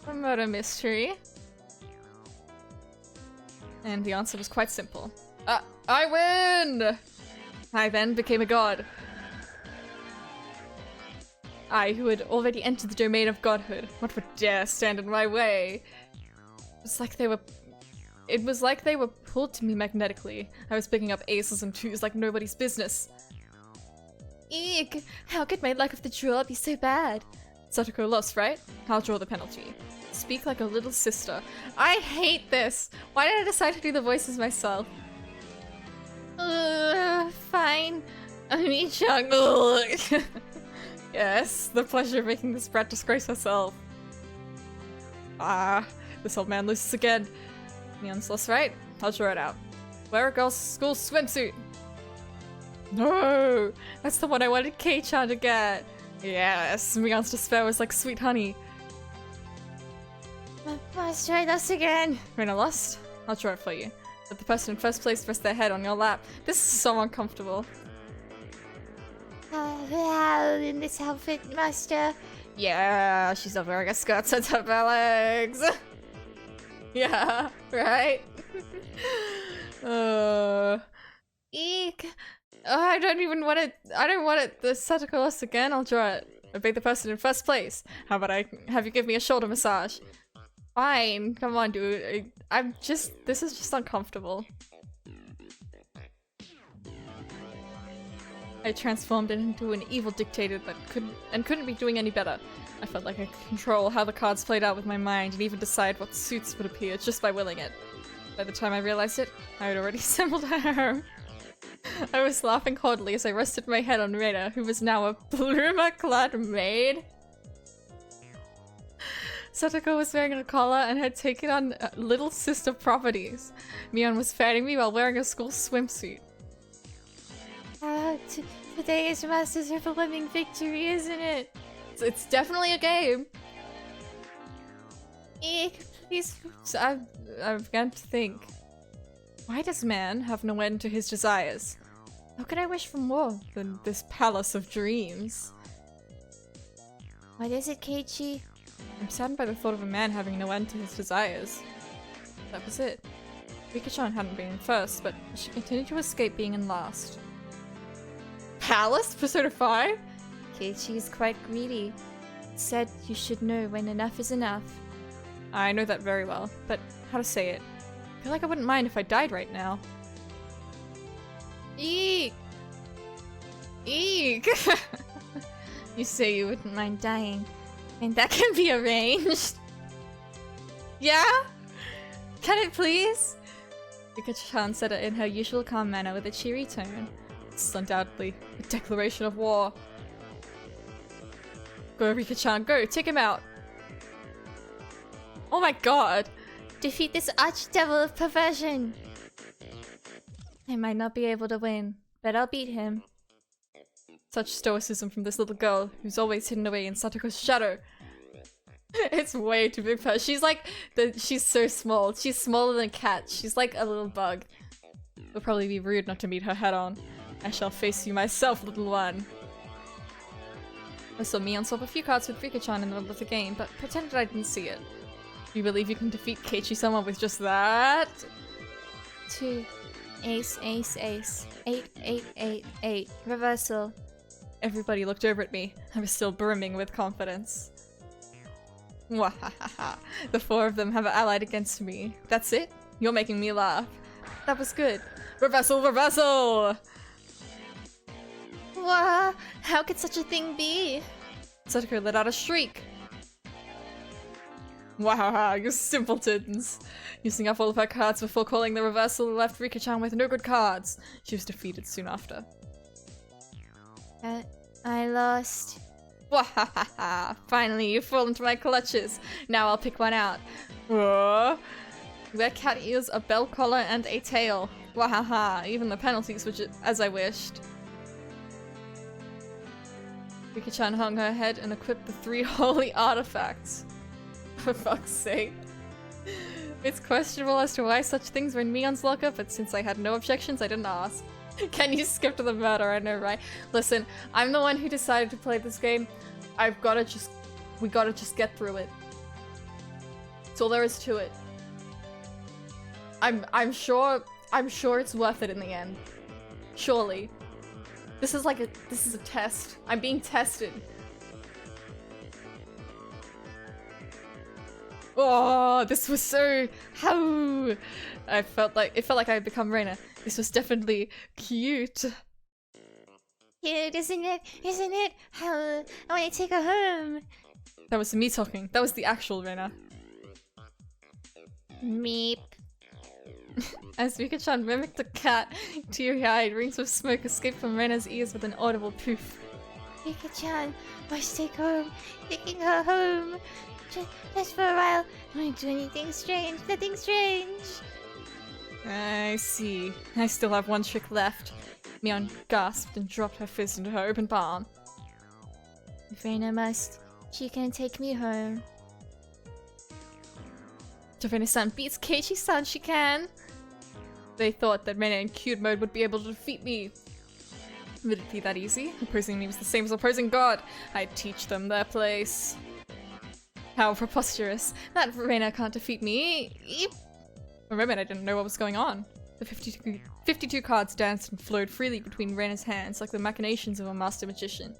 [SPEAKER 1] A murder mystery. And the answer was quite simple. I win! I then became a god. I, who had already entered the domain of godhood, what would dare stand in my way? It was like they were pulled to me magnetically. I was picking up aces and twos like nobody's business.
[SPEAKER 2] Eek! How could my luck of the draw be so bad?
[SPEAKER 1] Satoko lost, right? I'll draw the penalty. Speak like a little sister. I hate this! Why did I decide to do the voices myself?
[SPEAKER 2] Fine.
[SPEAKER 1] Oni-chan. Yes, the pleasure of making this brat disgrace herself. This old man loses again. Neon's lost, right? I'll draw it out. Wear a girl's school swimsuit. No! That's the one I wanted Kei-chan to get. Yes, Mion's despair was like sweet honey.
[SPEAKER 2] Let's try this again.
[SPEAKER 1] Rena lost? I'll draw it for you. Let the person in first place rest their head on your lap. This is so uncomfortable.
[SPEAKER 2] In this outfit, Master.
[SPEAKER 1] Yeah, she's not wearing a skirt to her legs. Yeah, right?
[SPEAKER 2] Eek.
[SPEAKER 1] I don't want it. The Satoko lost again. I'll draw it. Obey the person in first place. How about I have you give me a shoulder massage? Fine. Come on, dude. This is just uncomfortable. I transformed it into an evil dictator that couldn't be doing any better. I felt like I could control how the cards played out with my mind and even decide what suits would appear just by willing it. By the time I realized it, I had already assembled a harem. I was laughing haughtily as I rested my head on Reina, who was now a bloomer-clad maid. Satoko was wearing a collar and had taken on little sister properties. Mion was fanning me while wearing a school swimsuit.
[SPEAKER 2] Today is Master's overwhelming victory, isn't it?
[SPEAKER 1] It's definitely a game.
[SPEAKER 2] Eek, please.
[SPEAKER 1] So I've begun to think. Why does man have no end to his desires? How could I wish for more than this palace of dreams?
[SPEAKER 2] What is it, Keiichi?
[SPEAKER 1] I'm saddened by the thought of a man having no end to his desires. That was it. Rika-chan hadn't been in first, but she continued to escape being in last. Palace? Persona 5?
[SPEAKER 2] Keiichi is quite greedy. Said you should know when enough is enough.
[SPEAKER 1] I know that very well, but how to say it? I feel like I wouldn't mind if I died right now.
[SPEAKER 2] Eek! Eek! You say you wouldn't mind dying, and that can be arranged. Yeah? Can it please?
[SPEAKER 1] Rika-chan said it in her usual calm manner with a cheery tone. This is undoubtedly a declaration of war. Go, Rika-chan, go! Take him out! Oh my god!
[SPEAKER 2] Defeat this archdevil of perversion! I might not be able to win, but I'll beat him.
[SPEAKER 1] Such stoicism from this little girl who's always hidden away in Satoko's shadow. It's way too big for her. She's like, she's so small. She's smaller than a cat. She's like a little bug. It'll probably be rude not to meet her head on. I shall face you myself, little one. I saw Mion swap a few cards with Rika-chan in the middle of the game, but pretended I didn't see it. You believe you can defeat Keiichi-sama with just that?
[SPEAKER 2] 2. Ace, ace, ace. 8, 8, 8, 8. Reversal.
[SPEAKER 1] Everybody looked over at me. I was still brimming with confidence. Wahahaha. The four of them have allied against me. That's it? You're making me laugh. That was good. Reversal, reversal!
[SPEAKER 2] Wah! How could such a thing be?
[SPEAKER 1] Satoko let out a shriek. Wow, you simpletons! Using up all of her cards before calling the reversal left Rika-chan with no good cards. She was defeated soon after.
[SPEAKER 2] I lost.
[SPEAKER 1] Wahahaha! Finally, you fall into my clutches. Now I'll pick one out. Whoa. Wear cat ears, a bell collar, and a tail. Wahaha! Even the penalties were as I wished. Rika-chan hung her head and equipped the 3 holy artifacts. For fuck's sake. It's questionable as to why such things were in Mion's locker, but since I had no objections, I didn't ask. Can you skip to the murder? I know, right? Listen, I'm the one who decided to play this game. We gotta just get through it. That's all there is to it. I'm sure it's worth it in the end. Surely. This is a test. I'm being tested. Oh, this was so how it felt like I had become Reina. This was definitely cute.
[SPEAKER 2] Cute, isn't it? Isn't it? How I want to take her home.
[SPEAKER 1] That was me talking. That was the actual Reina.
[SPEAKER 2] Meep.
[SPEAKER 1] As Rika-chan mimicked a cat, teary-eyed rings of smoke escaped from Reina's ears with an audible poof.
[SPEAKER 2] Rika-chan, must take home. Taking her home. Just for a while. Don't do anything strange. Nothing strange.
[SPEAKER 1] I see. I still have one trick left. Mion gasped and dropped her fist into her open palm.
[SPEAKER 2] If Reina must, she can take me home.
[SPEAKER 1] If Reina-san beats Keiichi-san, she can! They thought that Reina in cute mode would be able to defeat me. Would it be that easy? Opposing me was the same as opposing God. I'd teach them their place. How preposterous. That Reina can't defeat me. Eep. For a moment I didn't know what was going on. The 52 cards danced and flowed freely between Reina's hands like the machinations of a master magician.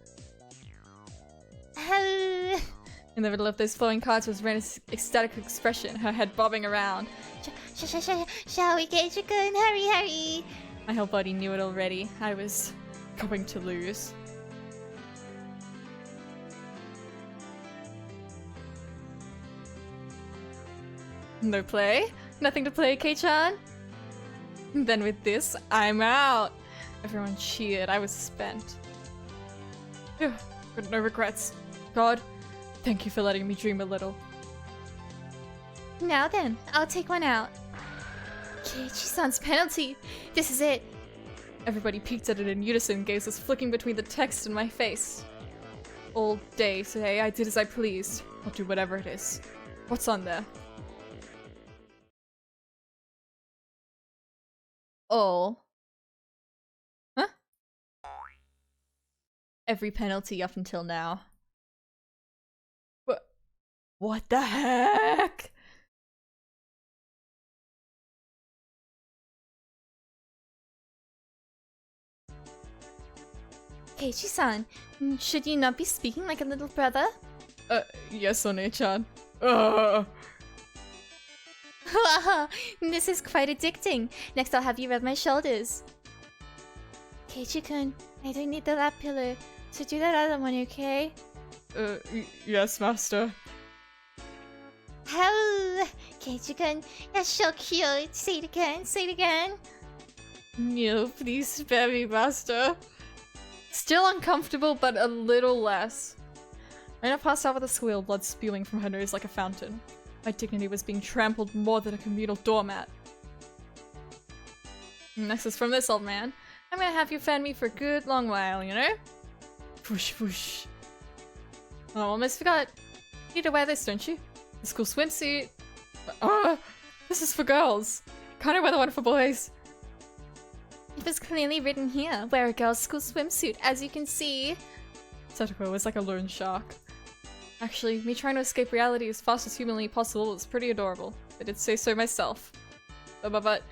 [SPEAKER 1] In the middle of those flowing cards was Reina's ecstatic expression, her head bobbing around.
[SPEAKER 2] Shall we, Keiichi-kun? Hurry, hurry!
[SPEAKER 1] My whole body knew it already. I was going to lose. No play? Nothing to play, Kei-chan? Then with this, I'm out! Everyone cheered. I was spent. Phew, but no regrets. God, thank you for letting me dream a little.
[SPEAKER 2] Now then, I'll take one out. Keiichi-san's penalty! This is it!
[SPEAKER 1] Everybody peeked at it in unison, gazes flicking between the text and my face. All day today, I did as I pleased. I'll do whatever it is. What's on there? Oh. Huh? Every penalty up until now. What the heck?
[SPEAKER 2] Keiichi-san, should you not be speaking like a little brother?
[SPEAKER 1] Yes, One-chan.
[SPEAKER 2] This is quite addicting. Next I'll have you rub my shoulders. Keiichi-kun, I don't need the lap pillow, so do that other one, okay?
[SPEAKER 1] Yes, master.
[SPEAKER 2] Oh, Keiichi-kun, you're so cute. Say it again, say it again.
[SPEAKER 1] No, please spare me, master. Still uncomfortable, but a little less. Reina passed out with a squeal, blood spewing from her nose like a fountain. My dignity was being trampled more than a communal doormat. Next is from this old man. I'm gonna have you fan me for a good long while, you know? Whoosh whoosh. Oh, almost forgot. You need to wear this, don't you? The school swimsuit. This is for girls. Can't I wear the one for boys?
[SPEAKER 2] It was clearly written here, wear a girl's school swimsuit, as you can see.
[SPEAKER 1] Satoko was like a loan shark. Actually, me trying to escape reality as fast as humanly possible is pretty adorable. I did say so myself. But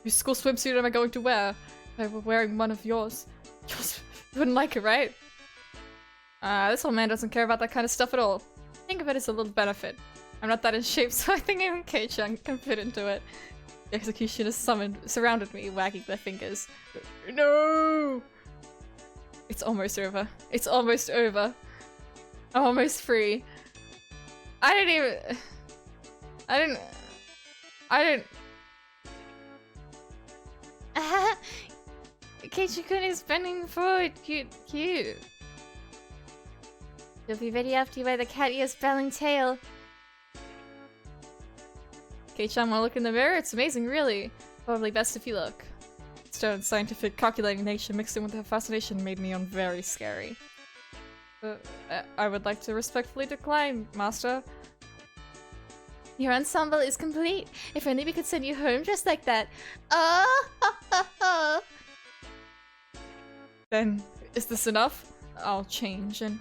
[SPEAKER 1] whose school swimsuit am I going to wear? If I were wearing one of yours. You wouldn't like it, right? This old man doesn't care about that kind of stuff at all. Think of it as a little benefit. I'm not that in shape, so I think even Kei-chan can fit into it. The executioners surrounded me, wagging their fingers. No! It's almost over. It's almost over. I'm almost free. I didn't...
[SPEAKER 2] Keiichi-kun is bending forward. Cute. You'll be ready after you wear the cat ears, bell and tail.
[SPEAKER 1] Kei-chan, wanna look in the mirror? It's amazing, really. Probably best if you look. Stone's scientific, calculating nature mixed in with her fascination made Neon very scary. I would like to respectfully decline, master.
[SPEAKER 2] Your ensemble is complete. If only we could send you home just like that.
[SPEAKER 1] Then, is this enough? I'll change and...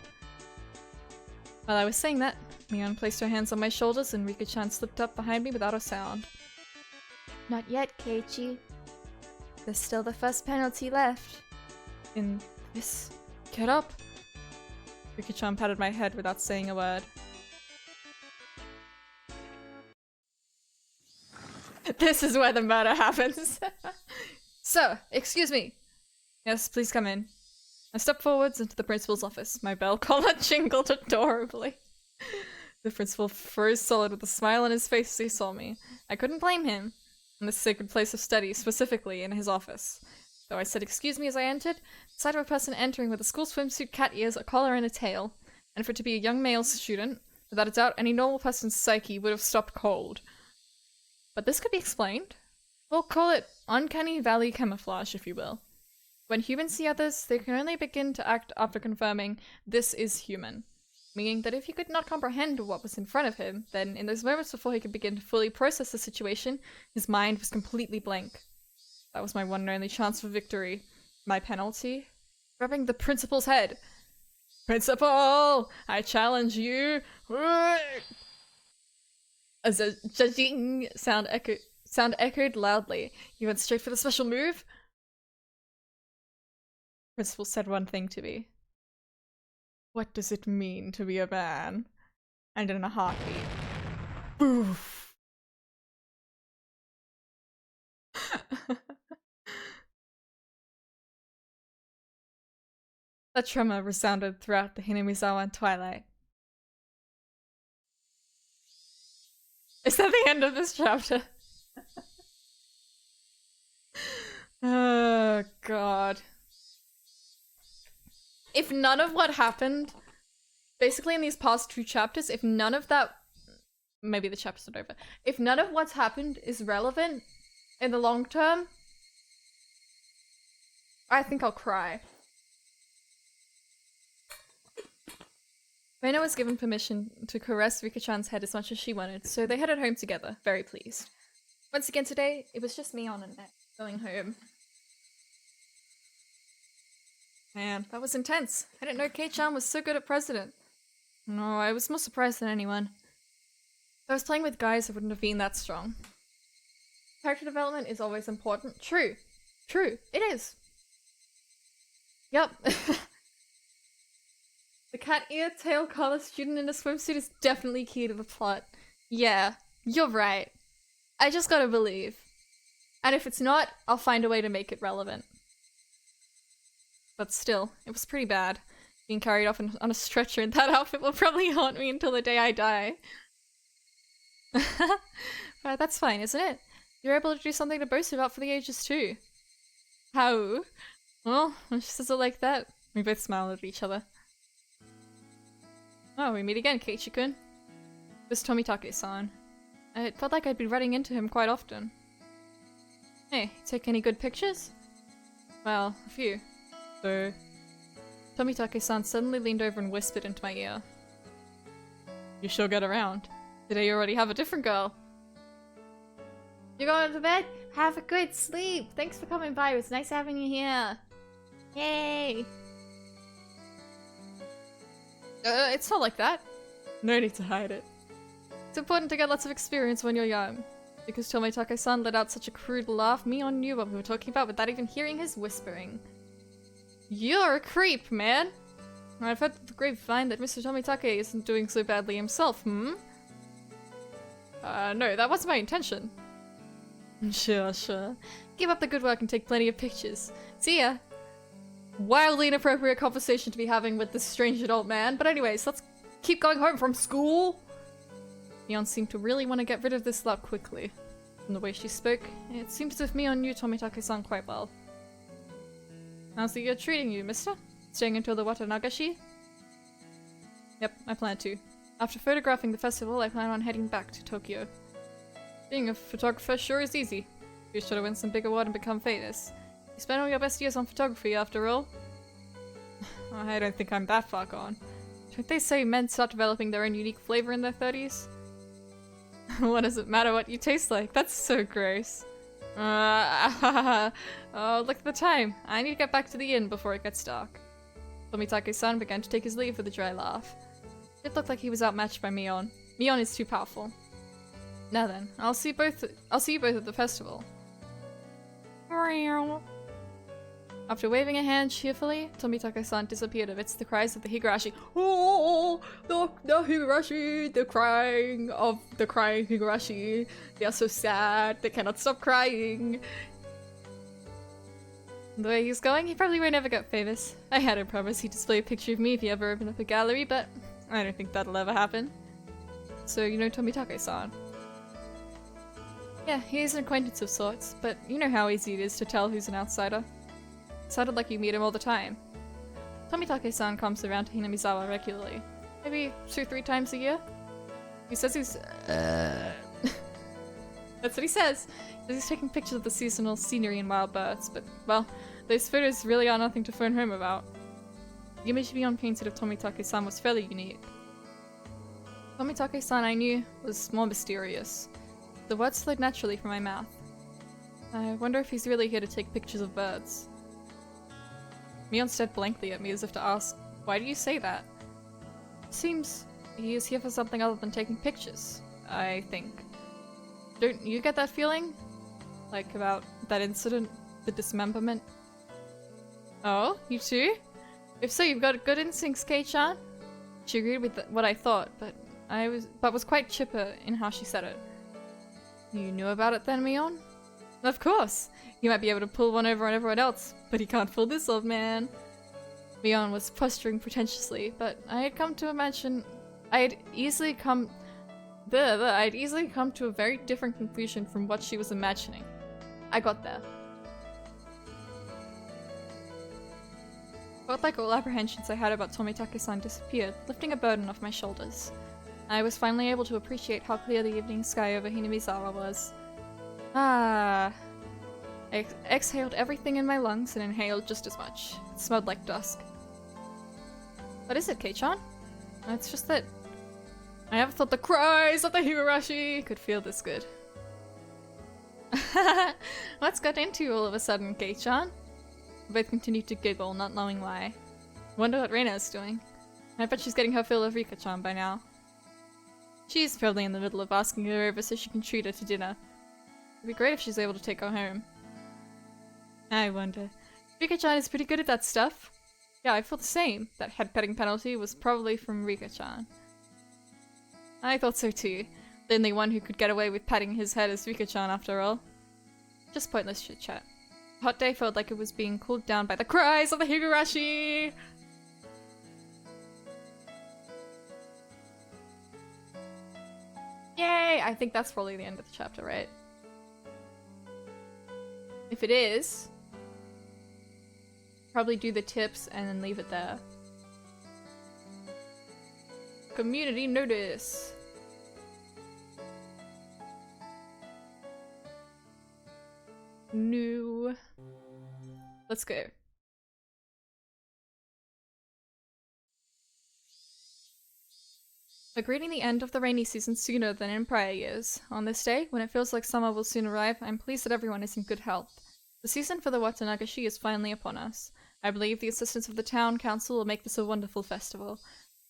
[SPEAKER 1] While I was saying that, Neon placed her hands on my shoulders and Rika-chan slipped up behind me without a sound.
[SPEAKER 2] Not yet, Keiichi. There's still the first penalty left.
[SPEAKER 1] In this... Get up! Rika-chan patted my head without saying a word. This is where the murder happens! Sir, excuse me! Yes, please come in. I stepped forwards into the principal's office. My bell collar jingled adorably. The principal froze solid with a smile on his face as he saw me. I couldn't blame him. In this sacred place of study, specifically in his office. Though I said excuse me as I entered, the sight of a person entering with a school swimsuit, cat ears, a collar, and a tail, and for it to be a young male student, without a doubt any normal person's psyche would have stopped cold. But this could be explained. We'll call it uncanny valley camouflage, if you will. When humans see others, they can only begin to act after confirming this is human. Meaning that if he could not comprehend what was in front of him, then in those moments before he could begin to fully process the situation, his mind was completely blank. That was my one and only chance for victory. My penalty? Rubbing the principal's head. Principal! I challenge you! As a judging sound echoed loudly. You went straight for the special move? Principal said one thing to me. What does it mean to be a man? And in a heartbeat. Boof! That tremor resounded throughout the Hinamizawa twilight. Is that the end of this chapter? Oh, God. If none of what happened, basically in these past two chapters, if none of that, maybe the chapter's not over, if none of what's happened is relevant in the long term, I think I'll cry. Reina was given permission to caress Rika-chan's head as much as she wanted, so they headed home together, very pleased. Once again today, it was just me on Annette going home. Man, that was intense. I didn't know Kei-chan was so good at President. No, I was more surprised than anyone. If I was playing with guys, I wouldn't have been that strong. Character development is always important. True. True. It is. Yup. The cat ear tail collar student in a swimsuit is definitely key to the plot. Yeah, you're right. I just gotta believe. And if it's not, I'll find a way to make it relevant. But still, it was pretty bad. Being carried off on a stretcher in that outfit will probably haunt me until the day I die. But that's fine, isn't it? You're able to do something to boast about for the ages too. How? Well, when she says it like that, we both smile at each other. Oh, we meet again, Keiichi-kun. It was Tomitake-san. It felt like I'd been running into him quite often. Hey, take any good pictures? Well, a few. So... Tomitake-san suddenly leaned over and whispered into my ear. You sure get around. Today you already have a different girl. You're going to bed? Have a good sleep! Thanks for coming by, it was nice having you here. Yay! It's not like that. No need to hide it. It's important to get lots of experience when you're young. Because Tomitake-san let out such a crude laugh, Mion knew what we were talking about without even hearing his whispering. You're a creep, man! I've heard the grapevine that Mr. Tomitake isn't doing so badly himself, hmm? No, that wasn't my intention. Sure. Give up the good work and take plenty of pictures. See ya! Wildly inappropriate conversation to be having with this strange adult man, but anyways, let's keep going home from school! Mion seemed to really want to get rid of this slap quickly. From the way she spoke, it seemed as if Mion knew Tomitake-san quite well. How's the year treating you, mister? Staying until the Watanagashi? Yep, I plan to. After photographing the festival, I plan on heading back to Tokyo. Being a photographer sure is easy. Be sure to win some big award and become famous. You spent all your best years on photography, after all. I don't think I'm that far gone. Don't they say men start developing their own unique flavor in their 30s? What does it matter what you taste like? That's so gross. Oh, look at the time. I need to get back to the inn before it gets dark. Tomitake-san began to take his leave with a dry laugh. It looked like he was outmatched by Mion. Mion is too powerful. Now then, I'll see you both at the festival. After waving a hand cheerfully, Tomitake-san disappeared amidst the cries of the Higurashi. Oh, the Higurashi, the crying Higurashi. They are so sad, they cannot stop crying. The way he's going, he probably won't ever get famous. I had him promise he'd display a picture of me if he ever opened up a gallery, but I don't think that'll ever happen. So you know Tomitake-san? Yeah, he is an acquaintance of sorts, but you know how easy it is to tell who's an outsider. It sounded like you meet him all the time. Tomitake-san comes around to Hinamizawa regularly. Maybe 2-3 times a year? He says he's... That's what he says! He's taking pictures of the seasonal scenery and wild birds, but, well, those photos really are nothing to phone home about. The image Mion painted of Tomitake-san was fairly unique. Tomitake-san I knew was more mysterious. The words flowed naturally from my mouth. I wonder if he's really here to take pictures of birds. Mion stared blankly at me as if to ask, why do you say that? Seems he is here for something other than taking pictures, I think. Don't you get that feeling? Like about that incident, the dismemberment? Oh, you too? If so, you've got good instincts, Kei-chan. She agreed with what I thought, but was quite chipper in how she said it. You knew about it then, Mion? Of course! He might be able to pull one over on everyone else, but he can't fool this old man. Mion was posturing pretentiously, but I had come to imagine... I'd easily come to a very different conclusion from what she was imagining. I got there. Felt like all apprehensions I had about Tomitake-san disappeared, lifting a burden off my shoulders. I was finally able to appreciate how clear the evening sky over Hinamizawa was. Ah. I exhaled everything in my lungs and inhaled just as much. It smelled like dusk. What is it, Kei-chan? It's just that I never thought the cries of the Higurashi could feel this good. What's got into you all of a sudden, Kei-chan? We both continued to giggle, not knowing why. Wonder what Reina is doing. I bet she's getting her fill of Rika-chan by now. She's probably in the middle of asking her over so she can treat her to dinner. It'd be great if she's able to take her home. I wonder. Rika-chan is pretty good at that stuff. Yeah, I feel the same. That head petting penalty was probably from Rika-chan. I thought so too. The only one who could get away with patting his head is Rika-chan after all. Just pointless chit chat. Hot day felt like it was being cooled down by the cries of the Higurashi! Yay! I think that's probably the end of the chapter, right? If it is, probably do the tips and then leave it there. Community notice. New. Let's go. We're greeting the end of the rainy season sooner than in prior years. On this day, when it feels like summer will soon arrive, I'm pleased that everyone is in good health. The season for the Watanagashi is finally upon us. I believe the assistance of the town council will make this a wonderful festival.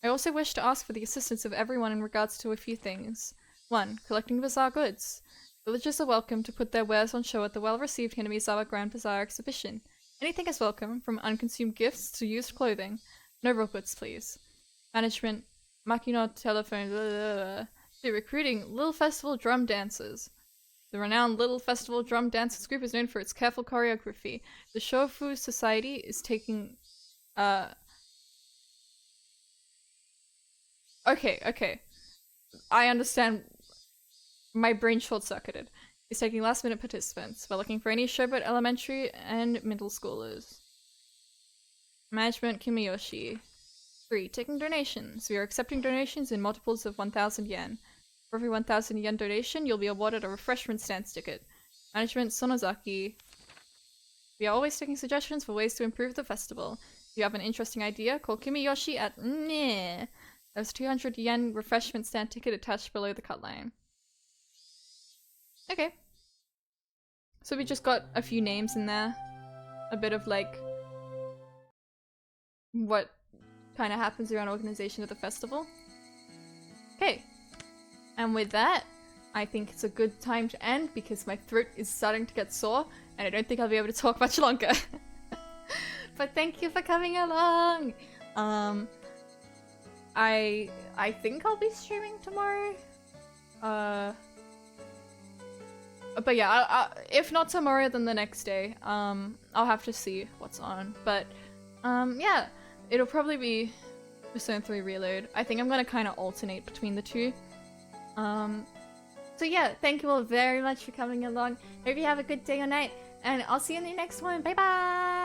[SPEAKER 1] I also wish to ask for the assistance of everyone in regards to a few things. 1. Collecting bazaar goods. Villagers are welcome to put their wares on show at the well-received Hinamizawa Grand Bazaar exhibition. Anything is welcome, from unconsumed gifts to used clothing. No raw goods, please. Management. Makino telephone. They're recruiting Little Festival drum dancers. The renowned Little Festival drum dancers group is known for its careful choreography. The Shofu Society is taking Okay. I understand. My brain short-circuited. Is taking last-minute participants. We're looking for any Showboat elementary and middle schoolers. Management Kimiyoshi. 3. Taking donations. We are accepting donations in multiples of 1,000 yen. For every 1,000 yen donation, you'll be awarded a refreshment stand ticket. Management Sonozaki. We are always taking suggestions for ways to improve the festival. If you have an interesting idea, call Kimiyoshi at Meh. There's 200 yen refreshment stand ticket attached below the cut line. Okay. So we just got a few names in there. A bit of like what kind of happens around organization of the festival. Okay. And with that, I think it's a good time to end because my throat is starting to get sore and I don't think I'll be able to talk much longer. But thank you for coming along. I think I'll be streaming tomorrow. But yeah, if not tomorrow, then the next day. I'll have to see what's on. But yeah, it'll probably be Persona 3 Reload. I think I'm gonna kind of alternate between the two. So yeah, thank you all very much for coming along. Hope you have a good day or night, and I'll see you in the next one. Bye bye!